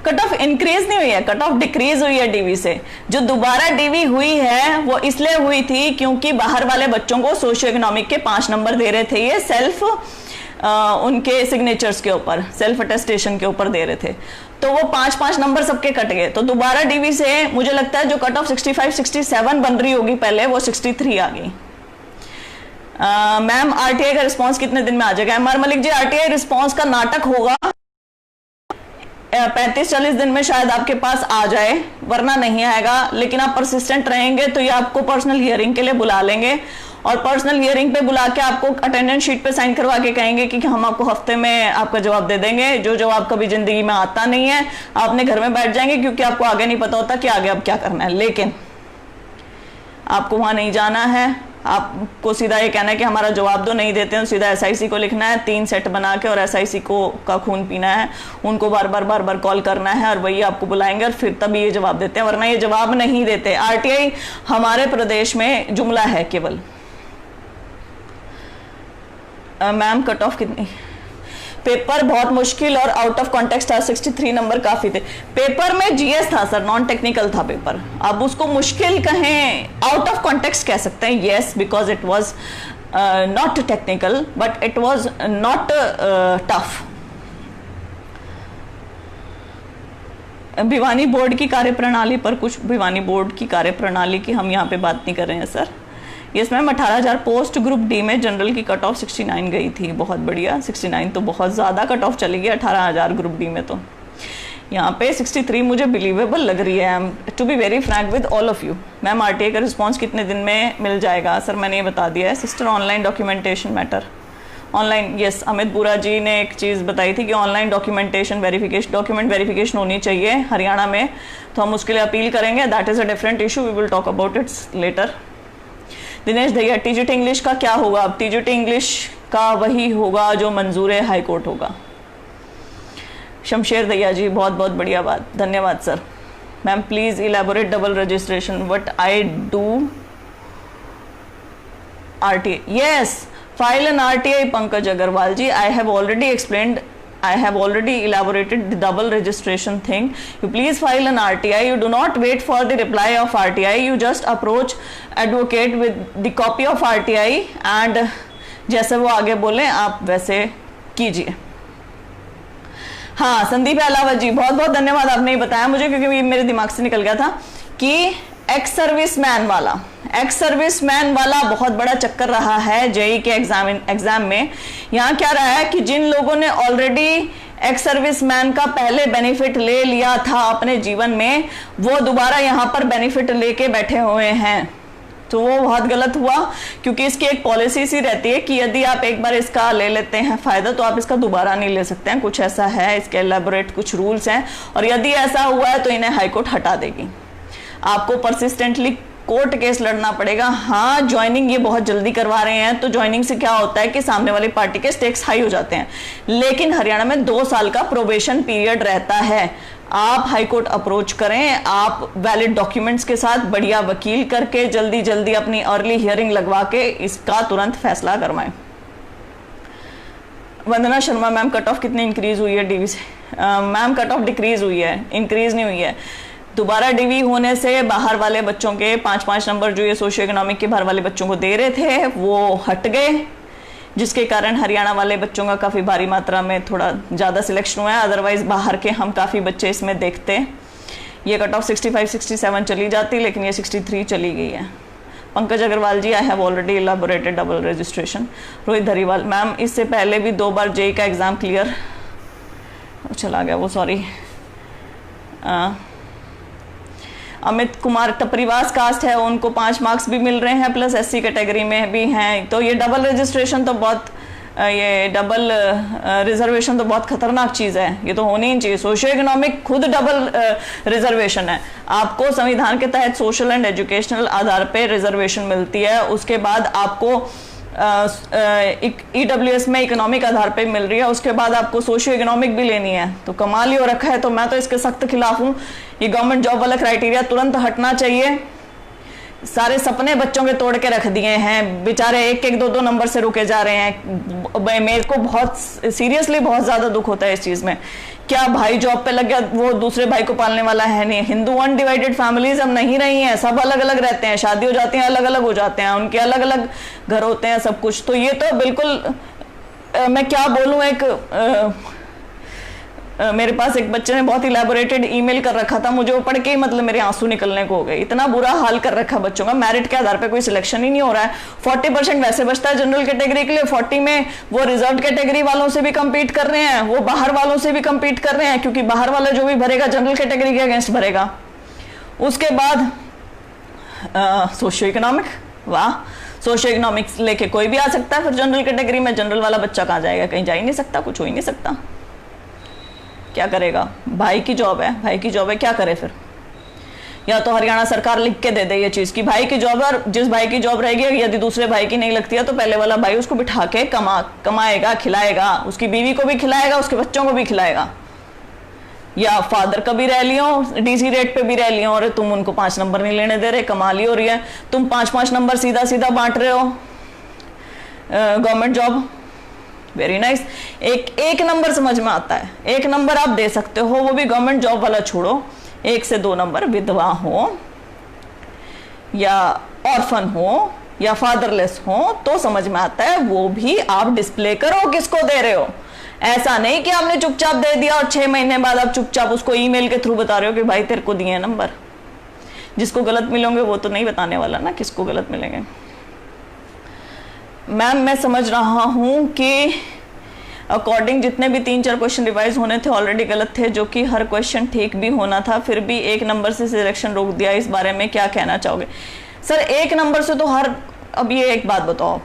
कट ऑफ इंक्रीज नहीं हुई है, कट ऑफ डिक्रीज हुई है डीवी से। जो दोबारा डीवी हुई है वो इसलिए हुई थी क्योंकि बाहर वाले बच्चों को सोशियो इकोनॉमिक के 5 नंबर दे रहे थे, ये सेल्फ उनके सिग्नेचर्स के ऊपर, सेल्फ अटेस्टेशन के ऊपर दे रहे थे, तो वो 5-5 नंबर सबके कट गए। तो दोबारा डीवी से मुझे लगता है जो कट ऑफ 65-67 बन रही होगी पहले, वो 63 आ गई। मैम आरटीआई का रिस्पांस कितने दिन में आ जाएगा? MR Malik ji, RTI response का नाटक होगा 35-40 दिन में शायद आपके पास आ जाए, वरना नहीं आएगा। लेकिन आप परसिस्टेंट रहेंगे तो ये आपको पर्सनल हियरिंग के लिए बुला लेंगे और पर्सनल हियरिंग पे बुला के आपको अटेंडेंस शीट पे साइन करवा के कहेंगे कि हम आपको हफ्ते में आपका जवाब दे देंगे। जो जवाब कभी जिंदगी में आता नहीं है, आपने घर में बैठ जाएंगे क्योंकि आपको आगे नहीं पता होता कि आगे अब क्या करना है। लेकिन आपको वहां नहीं जाना है, आपको सीधा ये कहना है कि हमारा जवाब दो, नहीं देते हैं सीधा एसआईसी को लिखना है 3 सेट बना के, और एसआईसी को का खून पीना है, उनको बार बार कॉल करना है और वही आपको बुलाएंगे और फिर तभी ये जवाब देते हैं, वरना ये जवाब नहीं देते। आरटीआई हमारे प्रदेश में जुमला है केवल। मैम कट ऑफ कितनी? पेपर बहुत मुश्किल और आउट ऑफ कॉन्टेक्स्ट था, 63 नंबर काफी थे। पेपर में जीएस था सर, नॉन टेक्निकल था पेपर। अब उसको मुश्किल कहें, आउट ऑफ कॉन्टेक्स्ट कह सकते हैं, yes, because it was not technical but it was not tough. Bhiwani board की कार्यप्रणाली पर कुछ, भिवानी बोर्ड की कार्यप्रणाली की हम यहाँ पे बात नहीं कर रहे हैं sir. Yes ma'am, 18,000 post group D में जनरल की कट ऑफ 69 गई थी, बहुत बढ़िया। 69 तो बहुत ज़्यादा कट ऑफ चली गई 18,000 ग्रुप डी में। तो यहाँ पे 63 मुझे बिलीवेबल लग रही है, to be very frank with all of you. Ma'am RTI का रिस्पांस कितने दिन में मिल जाएगा? सर मैंने ये बता दिया है। Sister online documentation matter, online, yes, Amit बुरा जी ने एक चीज़ बताई थी कि online documentation verification, document verification होनी चाहिए हरियाणा में, तो हम उसके लिए अपील करेंगे। That is a different issue, we will talk about its later. Dinesh भैया, टीजीटी इंग्लिश का क्या होगा? अब टीजीटी इंग्लिश का वही होगा जो मंजूर हाई कोर्ट होगा। शमशेर दैया जी, बहुत बहुत बढ़िया बात, धन्यवाद sir. Ma'am please elaborate double registration, what I do RTI? Yes, file an RTI. Pankaj Agarwal ji, I have already explained, I have already elaborated the double registration thing. You please file an RTI. You do not wait for the reply of RTI. You just approach advocate with the copy of RTI and जैसे वो आगे बोले आप वैसे कीजिए। हाँ, संदीप अलावत जी, बहुत बहुत धन्यवाद, आपने ये बताया मुझे क्योंकि ये मेरे दिमाग से निकल गया था कि एक्स सर्विसमैन वाला बहुत बड़ा चक्कर रहा है जेई के एग्जाम में। यहाँ क्या रहा है कि जिन लोगों ने ऑलरेडी एक्स सर्विसमैन का पहले बेनिफिट ले लिया था अपने जीवन में, वो दोबारा यहाँ पर बेनिफिट लेके बैठे हुए हैं, तो वो बहुत गलत हुआ। क्योंकि इसकी एक पॉलिसी सी रहती है कि यदि आप एक बार इसका ले लेते हैं फायदा तो आप इसका दोबारा नहीं ले सकते हैं, कुछ ऐसा है, इसके एलैबोरेट कुछ रूल्स हैं, और यदि ऐसा हुआ है तो इन्हें हाईकोर्ट हटा देगी। आपको परसिस्टेंटली कोर्ट केस लड़ना पड़ेगा। हाँ, ज्वाइनिंग ये बहुत जल्दी करवा रहे हैं, तो ज्वाइनिंग से क्या होता है कि सामने वाली पार्टी के स्टेक्स हाई हो जाते हैं, लेकिन हरियाणा में 2 साल का प्रोबेशन पीरियड रहता है। आप हाईकोर्ट अप्रोच करें, आप वैलिड डॉक्यूमेंट्स के साथ बढ़िया वकील करके जल्दी जल्दी अपनी अर्ली हियरिंग लगवा के इसका तुरंत फैसला करवाएं। वंदना शर्मा, मैम कट ऑफ कितनी इंक्रीज हुई है डीवी से? मैम कट ऑफ डिक्रीज हुई है, इंक्रीज नहीं हुई है। दोबारा डीवी होने से बाहर वाले बच्चों के 5-5 नंबर जो ये सोशियो इकोनॉमिक के बाहर वाले बच्चों को दे रहे थे वो हट गए। जिसके कारण हरियाणा वाले बच्चों का काफ़ी भारी मात्रा में थोड़ा ज़्यादा सिलेक्शन हुआ है। अदरवाइज़ बाहर के हम काफ़ी बच्चे इसमें देखते हैं। ये कट ऑफ 65-67 चली जाती, लेकिन ये 63 चली गई है। Pankaj Agarwal ji, I have already elaborated double registration. Rohit Dhariwal, ma'am इससे पहले भी 2 बार जेई का एग्ज़ाम क्लियर चला गया वो, सॉरी। अमित कुमार, टपरीवास कास्ट है, उनको 5 मार्क्स भी मिल रहे हैं, प्लस SC कैटेगरी में भी हैं। तो ये डबल रजिस्ट्रेशन तो बहुत, ये डबल रिजर्वेशन तो बहुत खतरनाक चीज़ है, ये तो होनी ही चाहिए। सोशियो इकोनॉमिक खुद डबल रिजर्वेशन है। आपको संविधान के तहत सोशल एंड एजुकेशनल आधार पे रिजर्वेशन मिलती है, उसके बाद आपको EWS में इकोनॉमिक आधार पे मिल रही है, उसके बाद आपको सोशियो इकोनॉमिक भी लेनी है। तो कमाल ही हो रखा है। तो मैं तो इसके सख्त खिलाफ हूँ। ये गवर्नमेंट जॉब वाला क्राइटेरिया तुरंत हटना चाहिए। सारे सपने बच्चों के तोड़ के रख दिए हैं, बेचारे 1-1, 2-2 नंबर से रुके जा रहे हैं। मेरे को बहुत सीरियसली बहुत ज़्यादा दुख होता है इस चीज़ में। क्या भाई जॉब पे लग गया, वो दूसरे भाई को पालने वाला है नहीं। हिंदू अनडिवाइडेड फैमिलीज अब नहीं रही हैं, सब अलग अलग रहते हैं, शादी हो जाती हैं, अलग अलग हो जाते हैं, उनके अलग अलग घर होते हैं, सब कुछ। तो ये तो बिल्कुल मैं क्या बोलूँ, मेरे पास एक बच्चे ने बहुत इलेबोरेटेड ईमेल कर रखा था, मुझे वो पढ़ के ही मतलब मेरे आंसू निकलने को हो गए। इतना बुरा हाल कर रखा बच्चों का, मेरिट के आधार पे कोई सिलेक्शन ही नहीं हो रहा है। 40% वैसे बचता है जनरल कैटेगरी के लिए, 40 में वो रिजर्व कैटेगरी वालों से भी कम्पीट कर रहे हैं, वो बाहर वालों से भी कम्पीट कर रहे हैं, क्योंकि बाहर वाला जो भी भरेगा जनरल कैटेगरी के अगेंस्ट भरेगा। उसके बाद सोशियो इकोनॉमिक, वाह, सोशियो इकोनॉमिक्स लेके कोई भी आ सकता है, फिर जनरल कैटेगरी में जनरल वाला बच्चा कहाँ जाएगा, कहीं जा ही नहीं सकता, कुछ हो ही नहीं सकता। क्या करेगा, भाई की जॉब है, भाई की जॉब है, क्या करे फिर। या तो हरियाणा सरकार लिख के दे दे ये चीज़ कि भाई की जॉब है, और जिस भाई की जॉब रहेगी यदि दूसरे भाई की नहीं लगती है तो पहले वाला भाई उसको बिठा के कमाएगा, खिलाएगा, उसकी बीवी को भी खिलाएगा, उसके बच्चों को भी खिलाएगा। या फादर का भी रह लियो, DC रेट पे भी रह लियो, और तुम उनको 5 नंबर नहीं लेने दे रहे, कमाल ही हो रही है। तुम 5-5 नंबर सीधा सीधा बांट रहे हो गवर्नमेंट जॉब, वेरी नाइस। एक नंबर समझ में आता है, 1 नंबर आप दे सकते हो, वो भी गवर्नमेंट जॉब वाला छोड़ो, 1 से 2 नंबर विधवा हो या ऑर्फन हो या फादरलेस हो तो समझ में आता है, वो भी आप डिस्प्ले करो किसको दे रहे हो। ऐसा नहीं कि आपने चुपचाप दे दिया और 6 महीने बाद आप चुपचाप उसको ईमेल के थ्रू बता रहे हो कि भाई तेरे को दिए नंबर। जिसको गलत मिलेंगे वो तो नहीं बताने वाला ना किसको गलत मिलेंगे। मैम मैं समझ रहा हूँ कि अकॉर्डिंग जितने भी 3-4 क्वेश्चन रिवाइज होने थे ऑलरेडी गलत थे, जो कि हर क्वेश्चन ठीक भी होना था, फिर भी 1 नंबर से सिलेक्शन रोक दिया, इस बारे में क्या कहना चाहोगे। सर 1 नंबर से तो हर, अब ये एक बात बताओ,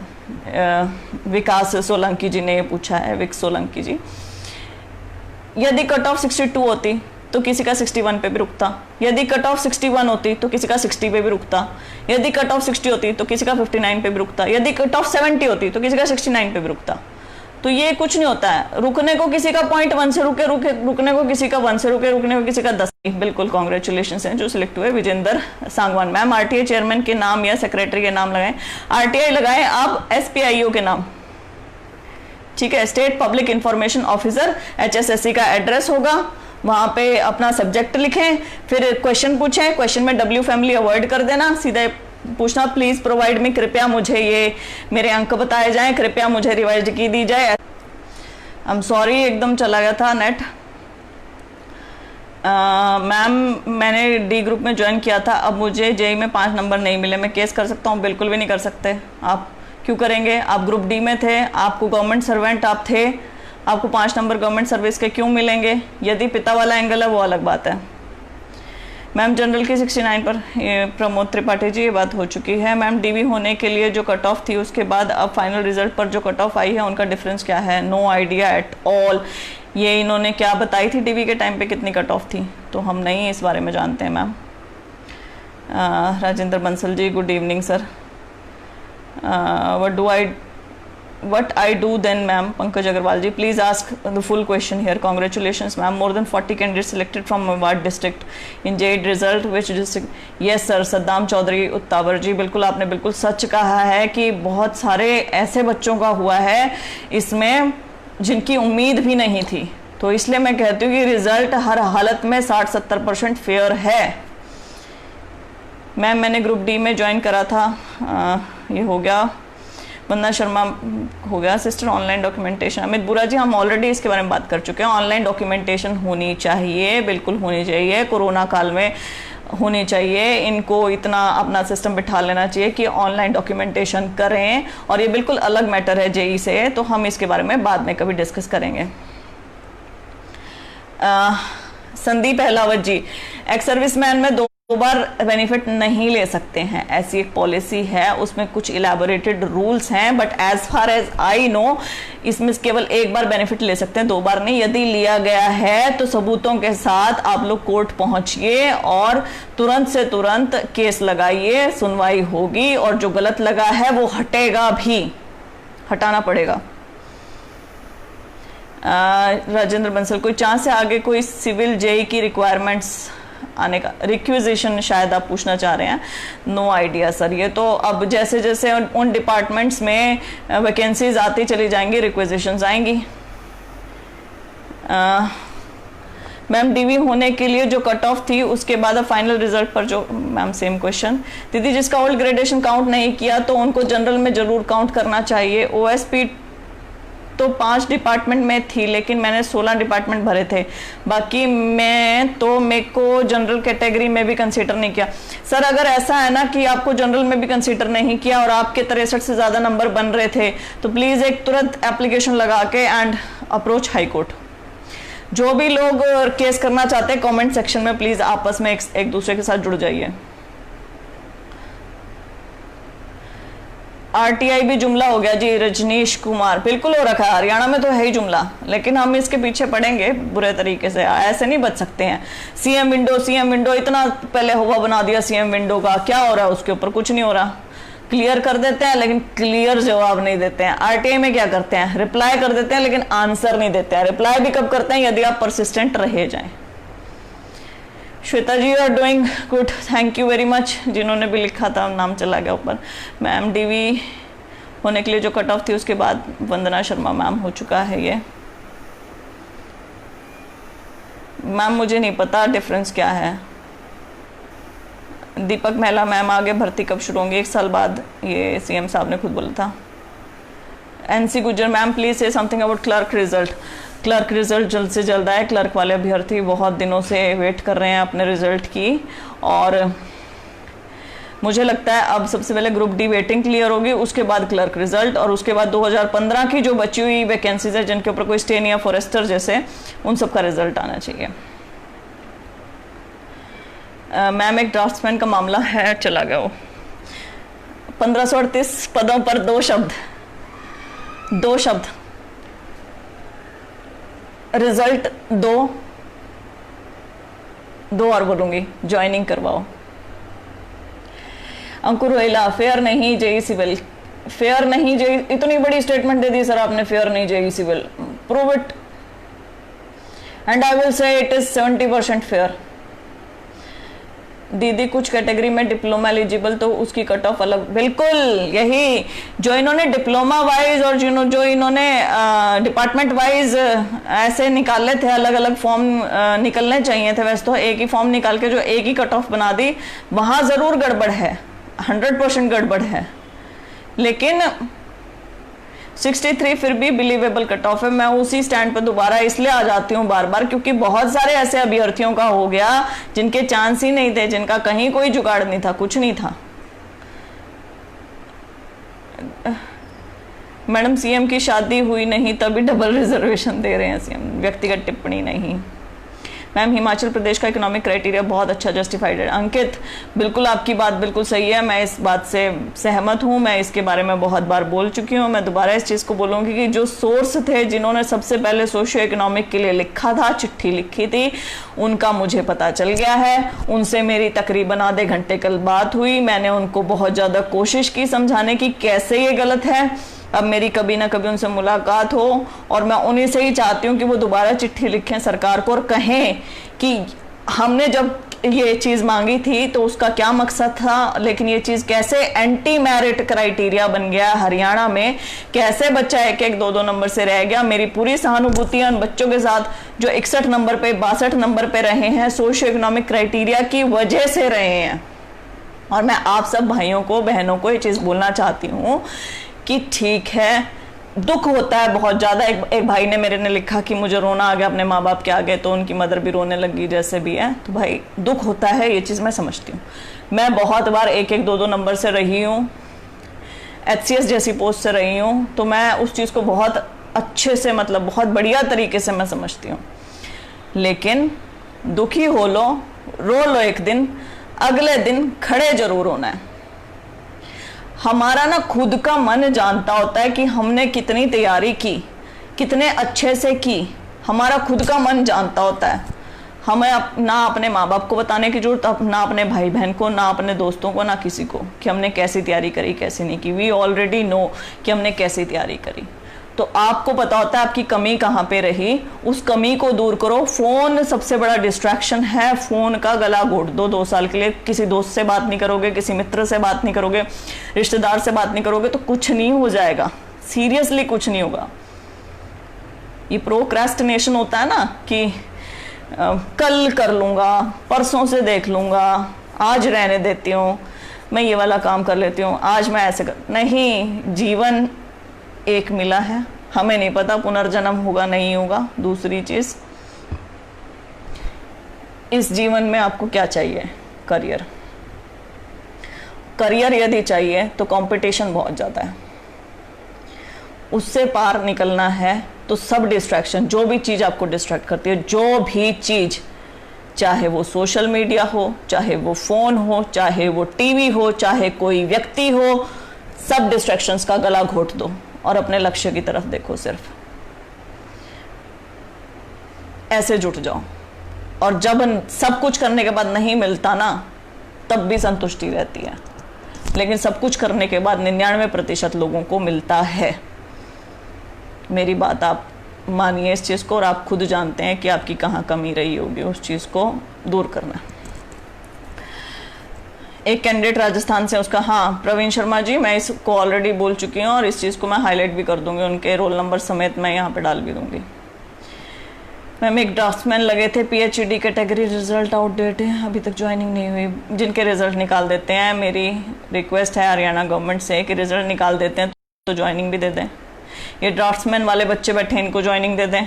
विकास सोलंकी जी ने ये पूछा है, विक सोलंकी जी, यदि कट ऑफ 62 होती तो किसी का 61 पे भी रुकता, यदि कट ऑफ 61 होती तो किसी का 60 पे भी रुकता, यदि कट ऑफ 60 होती तो किसी का 59 पे भी रुकता, यदि कट ऑफ 70 होती तो किसी का 69 पे भी रुकता। तो ये कुछ नहीं होता है, रुकने को किसी का 0.1 से रुकने को किसी का 1 से रुकने को किसी का 10। बिल्कुल कांग्रेचुलेशन हैं जो सिलेक्ट हुए। Vijender Sangwan, ma'am RTI chairman के नाम या सेक्रेटरी के नाम लगाएं, RTI लगाएं आप SPIO के नाम, ठीक है, state public information officer, HSSC का एड्रेस होगा, वहाँ पे अपना सब्जेक्ट लिखें, फिर क्वेश्चन पूछें, क्वेश्चन में W फैमिली अवॉइड कर देना, सीधे पूछना प्लीज प्रोवाइड मी, कृपया मुझे ये मेरे अंक बताए जाएं, कृपया मुझे रिवाइज की दी जाए। आई एम सॉरी एकदम चला गया था नेट। मैम मैंने D ग्रुप में ज्वाइन किया था, अब मुझे JEE में 5 नंबर नहीं मिले, मैं केस कर सकता हूँ? बिल्कुल भी नहीं कर सकते। आप क्यों करेंगे, आप ग्रुप D में थे, आपको गवर्नमेंट सर्वेंट आप थे, आपको 5 नंबर गवर्नमेंट सर्विस के क्यों मिलेंगे? यदि पिता वाला एंगल है वो अलग बात है। मैम जनरल की 69 पर, ये प्रमोद त्रिपाठी जी, ये बात हो चुकी है। मैम DV होने के लिए जो कट ऑफ थी उसके बाद अब फाइनल रिजल्ट पर जो कट ऑफ आई है उनका डिफरेंस क्या है? No idea at all. ये इन्होंने क्या बताई थी DV के टाइम पे कितनी कट ऑफ थी, तो हम नहीं इस बारे में जानते हैं ma'am. Rajendra Bansal ji, good evening sir. What I do then, ma'am? Pankaj Agarwal ji, please ask the full question here. Congratulations, ma'am. More than 40 candidates selected from Mewat district in JEE result. Which district? Yes, sir. Saddam Chaudhary Uttawar ji, बिल्कुल आपने बिल्कुल सच कहा है कि बहुत सारे ऐसे बच्चों का हुआ है इसमें जिनकी उम्मीद भी नहीं थी, तो इसलिए मैं कहती हूँ कि रिजल्ट हर हालत में 60-70% फेयर है। मैम मैंने ग्रुप D में ज्वाइन करा था, ये हो गया वंदना शर्मा हो गया, सिस्टर ऑनलाइन डॉक्यूमेंटेशन। अमित बुरा जी, हम ऑलरेडी इसके बारे में बात कर चुके हैं। ऑनलाइन डॉक्यूमेंटेशन होनी चाहिए, बिल्कुल होनी चाहिए, कोरोना काल में होनी चाहिए। इनको इतना अपना सिस्टम बिठा लेना चाहिए कि ऑनलाइन डॉक्यूमेंटेशन करें, और ये बिल्कुल अलग मैटर है जेई से, तो हम इसके बारे में बाद में कभी डिस्कस करेंगे। संदीप अहलावत जी, एक्स सर्विसमैन में दो बार बेनिफिट नहीं ले सकते हैं, ऐसी एक पॉलिसी है, उसमें कुछ इलेबोरेटेड रूल्स हैं, but as far as I know इसमें केवल एक बार बेनिफिट ले सकते हैं, 2 बार नहीं। यदि लिया गया है तो सबूतों के साथ आप लोग कोर्ट पहुंचिए और तुरंत से तुरंत केस लगाइए, सुनवाई होगी, और जो गलत लगा है वो हटेगा भी, हटाना पड़ेगा। राजेंद्र बंसल, कोई चांस है आगे कोई सिविल जेई की रिक्वायरमेंट्स आने का? रिक्विजिशन शायद आप पूछना चाह रहे हैं। नो आइडिया सर, ये तो अब जैसे जैसे उन डिपार्टमेंट्स में वैकेंसीज आती चली जाएंगी, रिक्विजिशंस आएंगी। मैम डीवी होने के लिए जो कट ऑफ थी उसके बाद अब फाइनल रिजल्ट पर जो, मैम सेम क्वेश्चन। दीदी, जिसका ओल्ड ग्रेजुएशन काउंट नहीं किया तो उनको जनरल में जरूर काउंट करना चाहिए। ओएसपी तो 5 डिपार्टमेंट में थी, लेकिन मैंने 16 डिपार्टमेंट भरे थे, बाकी मैं तो मेरे को जनरल कैटेगरी में भी कंसीडर नहीं किया। सर अगर ऐसा है ना कि आपको जनरल में भी कंसीडर नहीं किया और आपके 63 से ज़्यादा नंबर बन रहे थे, तो प्लीज़ एक तुरंत एप्लीकेशन लगा के एंड अप्रोच हाई कोर्ट। जो भी लोग केस करना चाहते हैं कमेंट सेक्शन में प्लीज़ आपस में एक दूसरे के साथ जुड़ जाइए। आरटीआई भी जुमला हो गया जी, रजनीश कुमार, बिल्कुल हो रखा है, हरियाणा में तो है ही जुमला, लेकिन हम इसके पीछे पड़ेंगे बुरे तरीके से, ऐसे नहीं बच सकते हैं। सीएम विंडो इतना पहले हुआ बना दिया सीएम विंडो का, क्या हो रहा है उसके ऊपर? कुछ नहीं हो रहा। क्लियर कर देते हैं लेकिन क्लियर जवाब नहीं देते हैं। आरटीआई में क्या करते हैं? रिप्लाई कर देते हैं लेकिन आंसर नहीं देते हैं। रिप्लाई भी कब करते हैं? यदि आप परसिस्टेंट रहे जाएं। Shweta ji, you are doing good, thank you very much. जिन्होंने भी लिखा था नाम चला गया ऊपर। मैम डीवी होने के लिए जो कट ऑफ थी उसके बाद वंदना शर्मा मैम हो चुका है ये। मैम मुझे नहीं पता डिफरेंस क्या है। दीपक महिला मैम, आगे भर्ती कब शुरू होंगी? 1 साल बाद, ये सीएम साहब ने खुद बोला था। एनसी गुजर मैम, प्लीज से something about clerk result. Clerk result जल्द से जल्द आए। क्लर्क वाले अभ्यर्थी बहुत दिनों से वेट कर रहे हैं अपने रिजल्ट की, और मुझे लगता है अब सबसे पहले ग्रुप डी वेटिंग क्लियर होगी, उसके बाद क्लर्क रिजल्ट, और उसके बाद 2015 की जो बची हुई वैकेंसीज है जिनके ऊपर कोई स्टेन या फॉरेस्टर जैसे, उन सब का रिजल्ट आना चाहिए। मैम एक ड्राफ्ट्समैन का मामला है, चला गया वो। 1538 पदों पर 2 शब्द रिजल्ट 2 और बोलूंगी, ज्वाइनिंग करवाओ। अंकुर रोहिला, फेयर नहीं जेई सिविल, फेयर नहीं जेई, इतनी बड़ी स्टेटमेंट दे दी सर आपने, फेयर नहीं JE civil, prove it and I will say it is 70% fair. दीदी कुछ कैटेगरी में डिप्लोमा एलिजिबल तो उसकी कट ऑफ अलग, बिल्कुल यही जो इन्होंने डिप्लोमा वाइज और जो इन्होंने डिपार्टमेंट वाइज ऐसे निकाले थे, अलग अलग फॉर्म निकलने चाहिए थे। वैसे तो एक ही फॉर्म निकाल के जो एक ही कट ऑफ बना दी, वहां जरूर गड़बड़ है, 100% गड़बड़ है, लेकिन 63 फिर भी बिलीवेबल कट ऑफ है। मैं उसी स्टैंड पर दोबारा इसलिए आ जाती हूँ बार बार, क्योंकि बहुत सारे ऐसे अभ्यर्थियों का हो गया जिनके चांस ही नहीं थे, जिनका कहीं कोई जुगाड़ नहीं था, कुछ नहीं था। मैडम सीएम की शादी हुई नहीं तभी डबल रिजर्वेशन दे रहे हैं सीएम, व्यक्तिगत टिप्पणी नहीं। मैम हिमाचल प्रदेश का इकोनॉमिक क्राइटेरिया बहुत अच्छा जस्टिफाइड है। अंकित, बिल्कुल आपकी बात बिल्कुल सही है, मैं इस बात से सहमत हूँ, मैं इसके बारे में बहुत बार बोल चुकी हूँ। मैं दोबारा इस चीज़ को बोलूँगी कि जो सोर्स थे जिन्होंने सबसे पहले सोशियो इकोनॉमिक के लिए लिखा था, चिट्ठी लिखी थी, उनका मुझे पता चल गया है। उनसे मेरी तकरीबन आधे घंटे कल बात हुई, मैंने उनको बहुत ज़्यादा कोशिश की समझाने की कैसे ये गलत है। अब मेरी कभी ना कभी उनसे मुलाकात हो, और मैं उन्हीं से ही चाहती हूँ कि वो दोबारा चिट्ठी लिखें सरकार को और कहें कि हमने जब ये चीज़ मांगी थी तो उसका क्या मकसद था, लेकिन ये चीज़ कैसे एंटी मेरिट क्राइटेरिया बन गया हरियाणा में, कैसे बच्चा 1-1, 2-2 नंबर से रह गया। मेरी पूरी सहानुभूति है उन बच्चों के साथ जो 61 नंबर पे, 62 नंबर पे रहे हैं, सोशियो इकोनॉमिक क्राइटेरिया की वजह से रहे हैं। और मैं आप सब भाइयों को, बहनों को ये चीज़ बोलना चाहती हूँ कि ठीक है, दुख होता है बहुत ज़्यादा। एक भाई ने मेरे ने लिखा कि मुझे रोना आ गया अपने माँ बाप के आगे, तो उनकी मदर भी रोने लगी, जैसे भी है। तो भाई दुख होता है, ये चीज़ मैं समझती हूँ। मैं बहुत बार 1-1, 2-2 नंबर से रही हूँ, HCS जैसी पोस्ट से रही हूँ, तो मैं उस चीज़ को बहुत अच्छे से, मतलब बहुत बढ़िया तरीके से मैं समझती हूँ। लेकिन दुखी हो लो, रो लो एक दिन, अगले दिन खड़े जरूर होना है। हमारा ना खुद का मन जानता होता है कि हमने कितनी तैयारी की, कितने अच्छे से की। हमारा खुद का मन जानता होता है। हमें ना अपने माँ बाप को बताने की जरूरत, ना अपने भाई बहन को, ना अपने दोस्तों को, ना किसी को कि हमने कैसी तैयारी करी, कैसी नहीं की। वी ऑलरेडी नो कि हमने कैसी तैयारी करी। तो आपको पता होता है आपकी कमी कहाँ पे रही, उस कमी को दूर करो। फ़ोन सबसे बड़ा डिस्ट्रैक्शन है, फ़ोन का गला घोट दो 2 साल के लिए। किसी दोस्त से बात नहीं करोगे, किसी मित्र से बात नहीं करोगे, रिश्तेदार से बात नहीं करोगे, तो कुछ नहीं हो जाएगा, सीरियसली कुछ नहीं होगा। ये प्रोक्रेस्टिनेशन होता है ना कि कल कर लूँगा, परसों से देख लूँगा, आज रहने देती हूँ, मैं ये वाला काम कर लेती हूँ, आज मैं ऐसे कर। नहीं, जीवन एक मिला है, हमें नहीं पता पुनर्जन्म होगा नहीं होगा। दूसरी चीज़, इस जीवन में आपको क्या चाहिए? करियर। करियर यदि चाहिए तो कंपटीशन बहुत ज़्यादा है, उससे पार निकलना है। तो सब डिस्ट्रैक्शन, जो भी चीज़ आपको डिस्ट्रैक्ट करती है, जो भी चीज़, चाहे वो सोशल मीडिया हो, चाहे वो फ़ोन हो, चाहे वो टीवी हो, चाहे कोई व्यक्ति हो, सब डिस्ट्रैक्शंस का गला घोट दो और अपने लक्ष्य की तरफ देखो। सिर्फ ऐसे जुट जाओ। और जब सब कुछ करने के बाद नहीं मिलता ना, तब भी संतुष्टि रहती है। लेकिन सब कुछ करने के बाद 99% लोगों को मिलता है। मेरी बात आप मानिए इस चीज़ को, और आप खुद जानते हैं कि आपकी कहाँ कमी रही होगी, उस चीज़ को दूर करना। एक कैंडिडेट राजस्थान से, उसका, हाँ प्रवीण शर्मा जी, मैं इसको ऑलरेडी बोल चुकी हूँ और इस चीज़ को मैं हाईलाइट भी कर दूंगी, उनके रोल नंबर समेत मैं यहाँ पे डाल भी दूंगी। मैम एक ड्राफ्ट्समैन लगे थे, PhD कैटेगरी, रिजल्ट आउटडेट है, अभी तक ज्वाइनिंग नहीं हुई। जिनके रिजल्ट निकाल देते हैं, मेरी रिक्वेस्ट है हरियाणा गवर्नमेंट से कि रिजल्ट निकाल देते हैं तो ज्वाइनिंग भी दे दें। ये ड्राफ्ट्समैन वाले बच्चे बैठे हैं, इनको ज्वाइनिंग दे दें।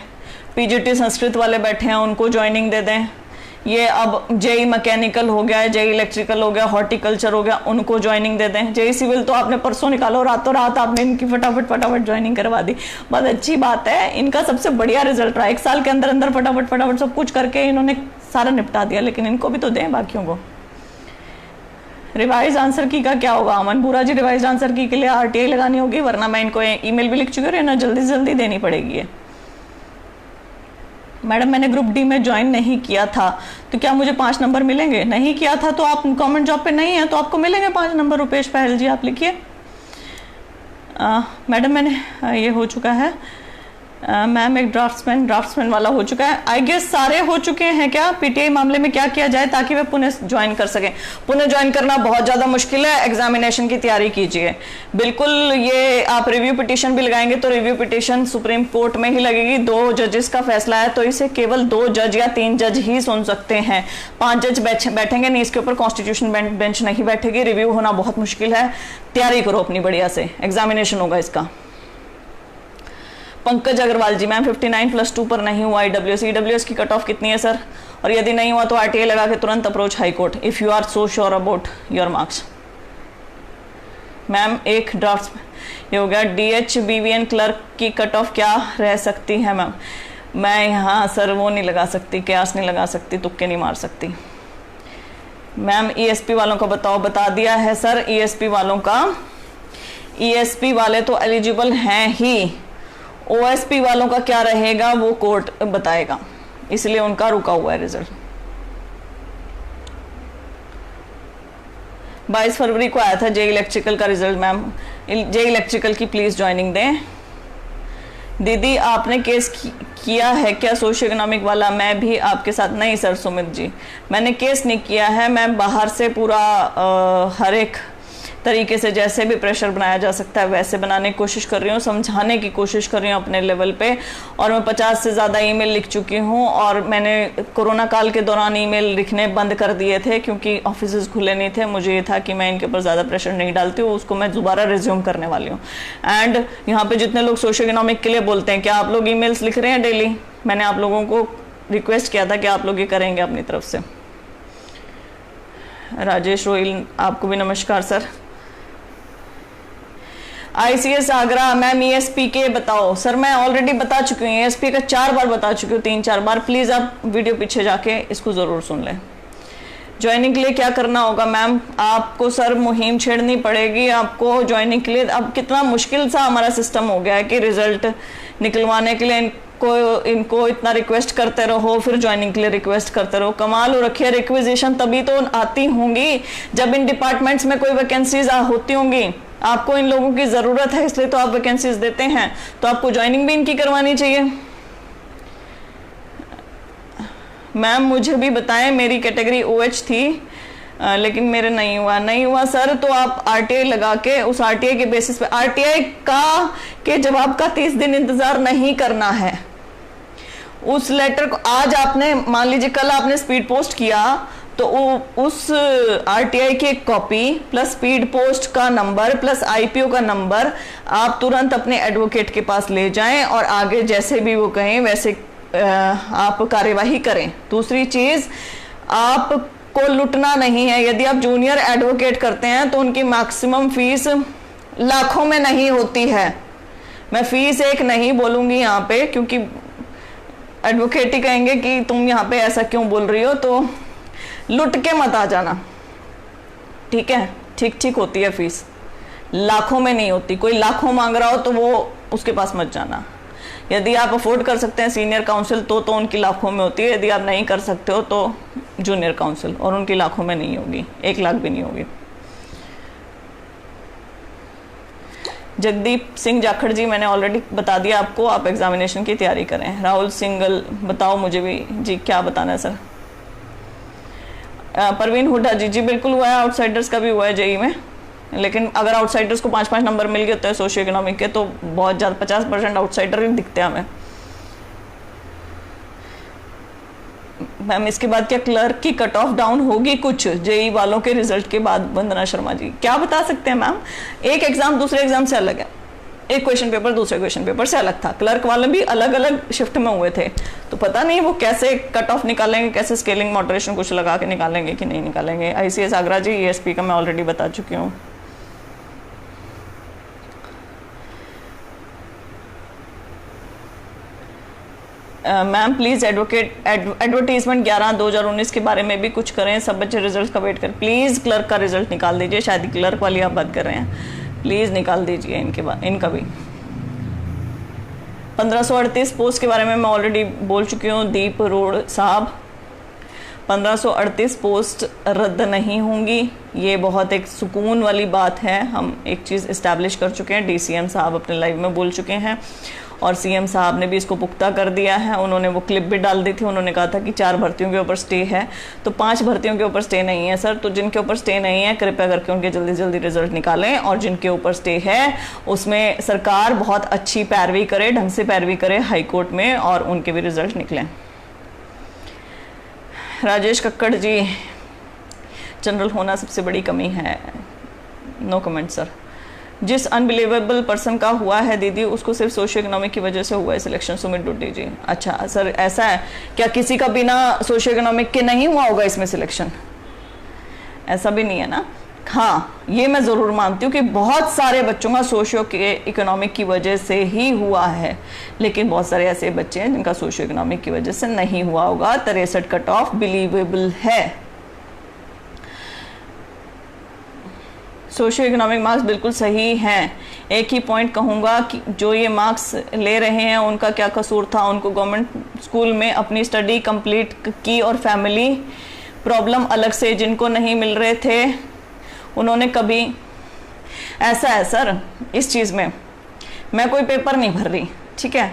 PGT संस्कृत वाले बैठे हैं, उनको ज्वाइनिंग दे दें। ये अब JEE मैकेनिकल हो गया है, JEE इलेक्ट्रिकल हो गया, हॉर्टिकल्चर हो गया, उनको ज्वाइनिंग दे दें। JEE सिविल तो आपने परसों निकालो, रातों रात आपने इनकी फटाफट ज्वाइनिंग करवा दी। बहुत अच्छी बात है, इनका सबसे बढ़िया रिजल्ट रहा। 1 साल के अंदर अंदर फटाफट सब कुछ करके इन्होंने सारा निपटा दिया। लेकिन इनको भी तो दें बाकियों को। रिवाइज आंसर की का क्या होगा? अमन पूरा जी, रिवाइज आंसर की के लिए RTI लगानी होगी, वरना मैं इनको ईमेल भी लिख चुकी हूँ, इन्हें जल्दी से जल्दी देनी पड़ेगी। मैडम मैंने ग्रुप D में ज्वाइन नहीं किया था, तो क्या मुझे 5 नंबर मिलेंगे? नहीं किया था तो आप गवर्नमेंट जॉब पे नहीं है, तो आपको मिलेंगे 5 नंबर। रुपेश पहल जी, आप लिखिए। मैडम मैंने ये हो चुका है। मैम एक ड्राफ्ट्समैन वाला हो चुका है। आई गेस सारे हो चुके हैं क्या? PTI मामले में क्या किया जाए ताकि वे पुनः ज्वाइन कर सकें? पुनः ज्वाइन करना बहुत ज़्यादा मुश्किल है, एग्जामिनेशन की तैयारी कीजिए। बिल्कुल, ये आप रिव्यू पिटीशन भी लगाएंगे तो रिव्यू पिटीशन सुप्रीम कोर्ट में ही लगेगी। 2 जजेस का फैसला है, तो इसे केवल 2 जज या 3 जज ही सुन सकते हैं। 5 जज बैठेंगे नहीं, इसके ऊपर कॉन्स्टिट्यूशन बेंच नहीं बैठेगी। रिव्यू होना बहुत मुश्किल है, तैयारी करो अपनी बढ़िया से, एग्जामिनेशन होगा इसका। पंकज अग्रवाल जी, मैम 59 +2 पर नहीं हुआ EWS की कट ऑफ कितनी है सर? और यदि नहीं हुआ तो RTI लगा के तुरंत approach high court if you are so sure about your marks. Ma'am एक ड्राफ्ट ये हो गया। DH BVN क्लर्क की कट ऑफ क्या रह सकती है? मैम मैं यहाँ सर वो नहीं लगा सकती, कयास नहीं लगा सकती, तुक्के नहीं मार सकती। मैम ESP वालों का बताओ। बता दिया है सर ESP वालों का। ESP वाले तो एलिजिबल हैं ही, OSP वालों का क्या रहेगा वो कोर्ट बताएगा, इसलिए उनका रुका हुआ है रिजल्ट। 22 फरवरी को आया था JEE इलेक्ट्रिकल का रिजल्ट। मैम JEE इलेक्ट्रिकल की प्लीज ज्वाइनिंग दें। दीदी आपने केस किया है क्या सोशियो इकोनॉमिक वाला? मैं भी आपके साथ। नहीं सर सुमित जी, मैंने केस नहीं किया है। मैं बाहर से पूरा हर एक तरीके से जैसे भी प्रेशर बनाया जा सकता है वैसे बनाने की कोशिश कर रही हूँ, समझाने की कोशिश कर रही हूँ अपने लेवल पे। और मैं 50 से ज़्यादा ईमेल लिख चुकी हूँ, और मैंने कोरोना काल के दौरान ईमेल लिखने बंद कर दिए थे क्योंकि ऑफिस खुले नहीं थे। मुझे ये था कि मैं इनके ऊपर ज़्यादा प्रेशर नहीं डालती हूँ, उसको मैं दोबारा रिज्यूम करने वाली हूँ। एंड यहाँ पे जितने लोग सोशियो इकोनॉमिक के लिए बोलते हैं, क्या आप लोग ईमेल्स लिख रहे हैं डेली? मैंने आप लोगों को रिक्वेस्ट किया था कि आप लोग ये करेंगे अपनी तरफ से। राजेश रोहिल, आपको भी नमस्कार sir. ICS Agra ma'am ESP के बताओ। सर मैं ऑलरेडी बता चुकी हूँ, ESP का 4 बार बता चुकी हूँ, 3-4 बार। प्लीज़ आप वीडियो पीछे जाके इसको ज़रूर सुन लें। ज्वाइनिंग के लिए क्या करना होगा मैम? आपको सर मुहिम छेड़नी पड़ेगी आपको ज्वाइनिंग के लिए। अब कितना मुश्किल सा हमारा सिस्टम हो गया है कि रिजल्ट निकलवाने के लिए इनको इतना रिक्वेस्ट करते रहो, फिर ज्वाइनिंग के लिए रिक्वेस्ट करते रहो। कमाल हो रखी है। रिक्वेजिशन तभी तो आती होंगी जब इन डिपार्टमेंट्स में कोई वैकेंसीज होती होंगी। आपको इन लोगों की ज़रूरत है इसलिए तो आप वैकेंसीज देते हैं, तो आपको ज्वाइनिंग भी इनकी करवानी चाहिए। मैम मुझे भी बताएं, मेरी कैटेगरी OH थी लेकिन मेरे नहीं हुआ सर। तो आप RTI लगा के, उस RTI के बेसिस पे, RTI का के जवाब का 30 दिन इंतजार नहीं करना है। उस लेटर को आज आपने, मान लीजिए कल आपने स्पीड पोस्ट किया, तो उस RTI की एक कॉपी प्लस स्पीड पोस्ट का नंबर प्लस IPO का नंबर आप तुरंत अपने एडवोकेट के पास ले जाएं और आगे जैसे भी वो कहें वैसे आप कार्यवाही करें। दूसरी चीज, आपको लुटना नहीं है। यदि आप जूनियर एडवोकेट करते हैं तो उनकी मैक्सिमम फीस लाखों में नहीं होती है। मैं फीस एक नहीं बोलूंगी यहाँ पे, क्योंकि एडवोकेट ही कहेंगे कि तुम यहाँ पे ऐसा क्यों बोल रही हो, तो लुट के मत आ जाना, ठीक है? ठीक होती है फीस, लाखों में नहीं होती। कोई लाखों मांग रहा हो तो वो उसके पास मत जाना। यदि आप अफोर्ड कर सकते हैं सीनियर काउंसिल तो उनकी लाखों में होती है। यदि आप नहीं कर सकते हो तो जूनियर काउंसिल, और उनकी लाखों में नहीं होगी, 1 लाख भी नहीं होगी। जगदीप सिंह जाखड़ जी, मैंने ऑलरेडी बता दिया आपको, आप एग्जामिनेशन की तैयारी करें। राहुल सिंगल, बताओ मुझे भी जी, क्या बताना है सर? परवीन हुड्डा जी बिल्कुल हुआ है, आउटसाइडर्स का भी हुआ है JEE में। लेकिन अगर आउटसाइडर्स को 5-5 नंबर मिल गए होते हैं सोशियो इकोनॉमिक के, तो बहुत ज़्यादा 50% आउटसाइडर ही दिखते हैं हमें। मैम इसके बाद क्या क्लर्क की कट ऑफ डाउन होगी कुछ JEE वालों के रिजल्ट के बाद? वंदना शर्मा जी, क्या बता सकते हैं मैम? एक एग्जाम दूसरे एग्जाम से अलग है, एक क्वेश्चन पेपर दूसरे क्वेश्चन पेपर से अलग था। क्लर्क वाले भी अलग अलग शिफ्ट में हुए थे, तो पता नहीं वो कैसे कट ऑफ निकालेंगे, कैसे स्केलिंग मॉडरेशन कुछ लगा के निकालेंगे कि नहीं निकालेंगे। ICS आगरा जी ESP का मैं ऑलरेडी बता चुकी हूँ। मैम प्लीज़ एडवर्टीजमेंट 11/2019 के बारे में भी कुछ करें, सब बच्चे रिजल्ट का वेट करें। प्लीज़ क्लर्क का रिजल्ट निकाल दीजिए, शायद क्लर्क वाली आप बात कर रहे हैं, प्लीज़ निकाल दीजिए इनका भी। 1538 पोस्ट के बारे में मैं ऑलरेडी बोल चुकी हूँ। दीप रोड साहब, 1538 पोस्ट रद्द नहीं होंगी, ये बहुत एक सुकून वाली बात है। हम एक चीज़ इस्टेब्लिश कर चुके हैं, DCM साहब अपने लाइव में बोल चुके हैं, और CM साहब ने भी इसको पुख्ता कर दिया है। उन्होंने वो क्लिप भी डाल दी थी, उन्होंने कहा था कि 4 भर्तियों के ऊपर स्टे है, तो 5 भर्तियों के ऊपर स्टे नहीं है सर। तो जिनके ऊपर स्टे नहीं है कृपया करके उनके जल्दी जल्दी रिजल्ट निकालें, और जिनके ऊपर स्टे है उसमें सरकार बहुत अच्छी पैरवी करे, ढंग से पैरवी करे हाई कोर्ट में, और उनके भी रिजल्ट निकलें। राजेश कक्कड़ जी, जनरल होना सबसे बड़ी कमी है। No comment sir. जिस अनबिलीवेबल पर्सन का हुआ है दीदी, उसको सिर्फ सोशियो इकोनॉमिक की वजह से हुआ है सिलेक्शन। सुमित डुड्डी जी, अच्छा सर ऐसा है क्या? किसी का बिना सोशियो इकोनॉमिक के नहीं हुआ होगा इसमें सिलेक्शन? ऐसा भी नहीं है ना। हाँ, ये मैं ज़रूर मानती हूँ कि बहुत सारे बच्चों का सोशियो इकोनॉमिक की वजह से ही हुआ है, लेकिन बहुत सारे ऐसे बच्चे हैं जिनका सोशियो इकोनॉमिक की वजह से नहीं हुआ होगा। 63 कट ऑफ बिलीवेबल है। सोशियो इकोनॉमिक मार्क्स बिल्कुल सही हैं। एक ही पॉइंट कहूँगा कि जो ये मार्क्स ले रहे हैं उनका क्या कसूर था? उनको गवर्नमेंट स्कूल में अपनी स्टडी कंप्लीट की, और फैमिली प्रॉब्लम अलग से जिनको नहीं मिल रहे थे उन्होंने कभी, ऐसा है सर इस चीज़ में, मैं कोई पेपर नहीं भर रही, ठीक है,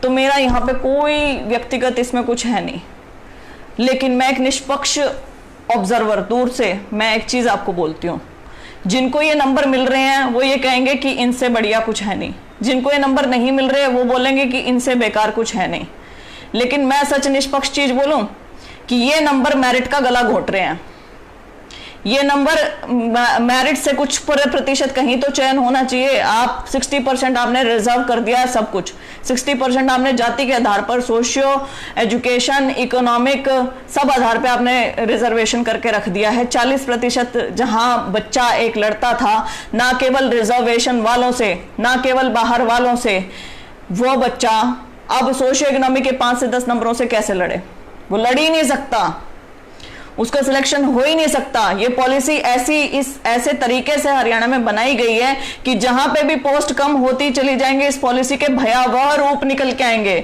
तो मेरा यहाँ पे कोई व्यक्तिगत इसमें कुछ है नहीं, लेकिन मैं एक निष्पक्ष ऑब्जर्वर दूर से मैं एक चीज़ आपको बोलती हूँ, जिनको ये नंबर मिल रहे हैं वो ये कहेंगे कि इनसे बढ़िया कुछ है नहीं, जिनको ये नंबर नहीं मिल रहे वो बोलेंगे कि इनसे बेकार कुछ है नहीं। लेकिन मैं सच निष्पक्ष चीज बोलूं कि ये नंबर मेरिट का गला घोट रहे हैं। ये नंबर मेरिट से कुछ प्रतिशत कहीं तो चयन होना चाहिए। आप 60% आपने रिजर्व कर दिया है सब कुछ, 60% आपने जाति के आधार पर, सोशियो एजुकेशन, इकोनॉमिक, सब आधार पे आपने रिजर्वेशन करके रख दिया है। 40% जहां बच्चा एक लड़ता था ना केवल रिजर्वेशन वालों से, ना केवल बाहर वालों से, वो बच्चा अब सोशियो इकोनॉमिक के 5 से 10 नंबरों से कैसे लड़े? वो लड़ ही नहीं सकता, उसका सिलेक्शन हो ही नहीं सकता। ये पॉलिसी ऐसे तरीके से हरियाणा में बनाई गई है कि जहां पे भी पोस्ट कम होती चली जाएंगे, इस पॉलिसी के भयावह रूप निकल के आएंगे।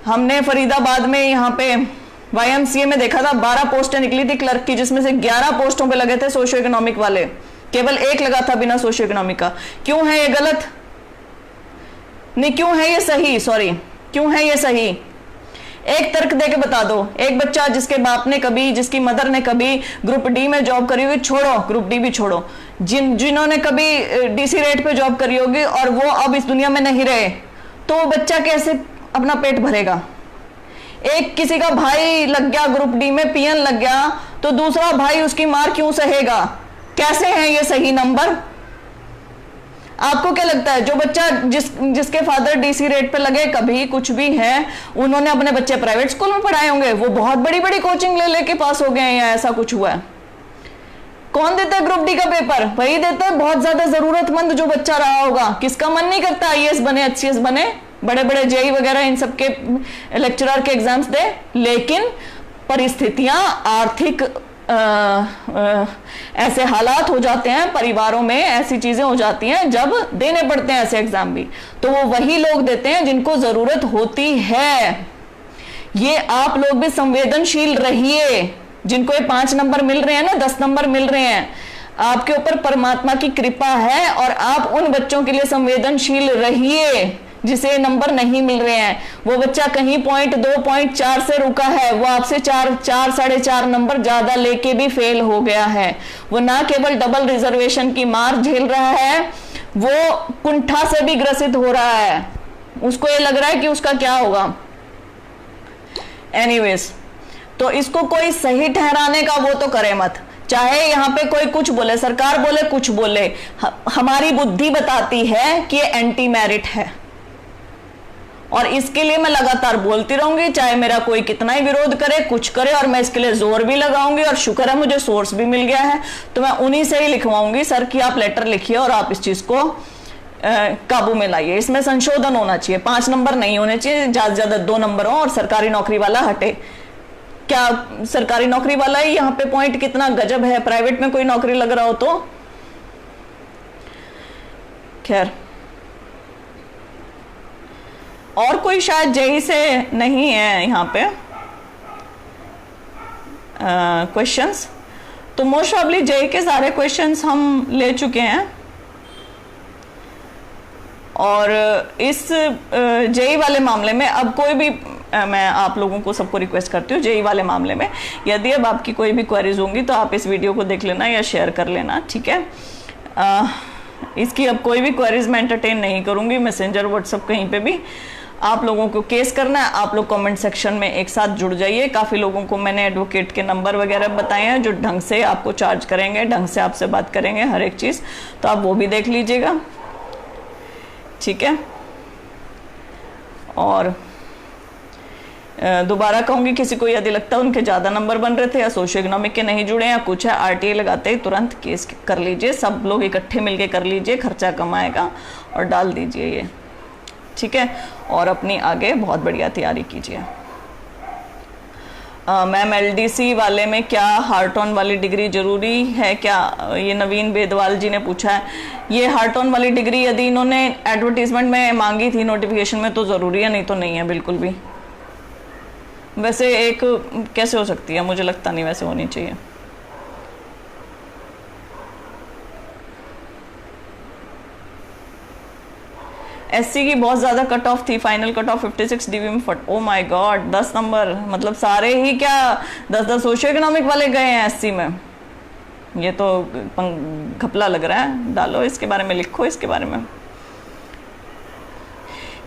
हमने फरीदाबाद में यहाँ पे YMCA में देखा था, 12 पोस्टें निकली थी क्लर्क की, जिसमें से 11 पोस्टों पे लगे थे सोशियो इकोनॉमिक वाले, केवल 1 लगा था बिना सोशियो इकोनॉमिक का। क्यों है ये गलत? नहीं, क्यों है ये सही? सॉरी, क्यों है ये सही? एक तर्क देके बता दो। एक बच्चा जिसके बाप ने कभी, जिसकी मदर ने कभी ग्रुप डी में जॉब करी होगी, छोड़ो ग्रुप डी भी छोड़ो, जिन्होंने कभी DC रेट पे जॉब करी होगी और वो अब इस दुनिया में नहीं रहे, तो वो बच्चा कैसे अपना पेट भरेगा? एक किसी का भाई लग गया ग्रुप डी में, PN लग गया, तो दूसरा भाई उसकी मार क्यों सहेगा? कैसे है ये सही नंबर? आपको क्या लगता है जो बच्चा जिसके फादर DC रेट पे लगे, कभी कुछ भी है, उन्होंने अपने बच्चे प्राइवेट स्कूल में पढ़ाए होंगे, वो बहुत बड़ी बड़ी कोचिंग ले लेके पास हो गए हैं या ऐसा कुछ हुआ है? कौन देता है ग्रुप डी का पेपर? वही देता है बहुत ज्यादा जरूरतमंद जो बच्चा रहा होगा। किसका मन नहीं करता IAS बने, HCS बने, बड़े बड़े JEE वगैरह इन सबके लेक्चरर के एग्जाम्स दे, लेकिन परिस्थितियां, आर्थिक ऐसे हालात हो जाते हैं, परिवारों में ऐसी चीजें हो जाती हैं जब देने पड़ते हैं ऐसे एग्जाम भी, तो वो वही लोग देते हैं जिनको जरूरत होती है। ये आप लोग भी संवेदनशील रहिए। जिनको ये 5 नंबर मिल रहे हैं ना, 10 नंबर मिल रहे हैं, आपके ऊपर परमात्मा की कृपा है और आप उन बच्चों के लिए संवेदनशील रहिए जिसे नंबर नहीं मिल रहे हैं। वो बच्चा कहीं पॉइंट 2, पॉइंट 4 से रुका है, वो आपसे 4, 4.5 नंबर ज्यादा लेके भी फेल हो गया है। वो ना केवल डबल रिजर्वेशन की मार झेल रहा है, वो कुंठा से भी ग्रसित हो रहा है। उसको ये लग रहा है कि उसका क्या होगा। एनीवेज, तो इसको कोई सही ठहराने का वो तो करे मत, चाहे यहाँ पे कोई कुछ बोले, सरकार बोले कुछ बोले, हमारी बुद्धि बताती है कि ये एंटी मेरिट है और इसके लिए मैं लगातार बोलती रहूंगी, चाहे मेरा कोई कितना ही विरोध करे, कुछ करे, और मैं इसके लिए जोर भी लगाऊंगी। और शुक्र है मुझे सोर्स भी मिल गया है, तो मैं उन्हीं से ही लिखवाऊंगी, सर कि आप लेटर लिखिए और आप इस चीज को काबू में लाइए। इसमें संशोधन होना चाहिए, 5 नंबर नहीं होने चाहिए, ज्यादा से ज्यादा 2 नंबर हो और सरकारी नौकरी वाला हटे। क्या सरकारी नौकरी वाला ही यहाँ पे पॉइंट कितना गजब है, प्राइवेट में कोई नौकरी लग रहा हो तो खैर। और कोई शायद JEE से नहीं है यहाँ पे क्वेश्चंस, तो मोस्ट प्रॉब्ली JEE के सारे क्वेश्चंस हम ले चुके हैं। और इस JEE वाले मामले में अब कोई भी मैं आप लोगों को सबको रिक्वेस्ट करती हूँ, JEE वाले मामले में यदि अब आपकी कोई भी क्वेरीज होंगी तो आप इस वीडियो को देख लेना या शेयर कर लेना, ठीक है। इसकी अब कोई भी क्वेरीज मैं एंटरटेन नहीं करूँगी, मैसेंजर, व्हाट्सएप, कहीं पे भी। आप लोगों को केस करना है, आप लोग कमेंट सेक्शन में एक साथ जुड़ जाइए। काफ़ी लोगों को मैंने एडवोकेट के नंबर वगैरह बताए हैं जो ढंग से आपको चार्ज करेंगे, ढंग से आपसे बात करेंगे हर एक चीज़, तो आप वो भी देख लीजिएगा, ठीक है। और दोबारा कहूँगी, किसी को यदि लगता है उनके ज़्यादा नंबर बन रहे थे या सोशियो इकोनॉमिक के नहीं जुड़े या कुछ है, RTA लगाते ही तुरंत केस कर लीजिए, सब लोग इकट्ठे मिलके कर लीजिए, खर्चा कम आएगा, और डाल दीजिए ये, ठीक है। और अपनी आगे बहुत बढ़िया तैयारी कीजिए। मैम LDC वाले में क्या हार्ट ऑन वाली डिग्री जरूरी है क्या? ये नवीन बेदवाल जी ने पूछा है। ये हार्ट ऑन वाली डिग्री यदि इन्होंने एडवर्टीजमेंट में मांगी थी नोटिफिकेशन में तो ज़रूरी है, नहीं तो नहीं है बिल्कुल भी। वैसे एक कैसे हो सकती है, मुझे लगता नहीं वैसे होनी चाहिए। SC की बहुत ज़्यादा कट ऑफ थी, फाइनल कट ऑफ 56 DB में फट। ओ माय गॉड, 10 नंबर, मतलब सारे ही क्या 10-10 सोशियो इकोनॉमिक वाले गए हैं SC में। ये तो घपला लग रहा है, डालो इसके बारे में, लिखो इसके बारे में।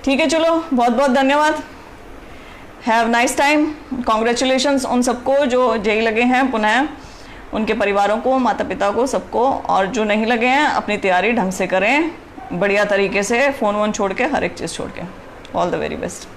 ठीक है, चलो बहुत बहुत धन्यवाद। Have nice time. कॉन्ग्रेचुलेशंस उन सबको जो जेई लगे हैं, पुनः उनके परिवारों को, माता पिता को, सबको। और जो नहीं लगे हैं अपनी तैयारी ढंग से करें, बढ़िया तरीके से, फ़ोन वोन छोड़ के, हर एक चीज़ छोड़ के। All the very best.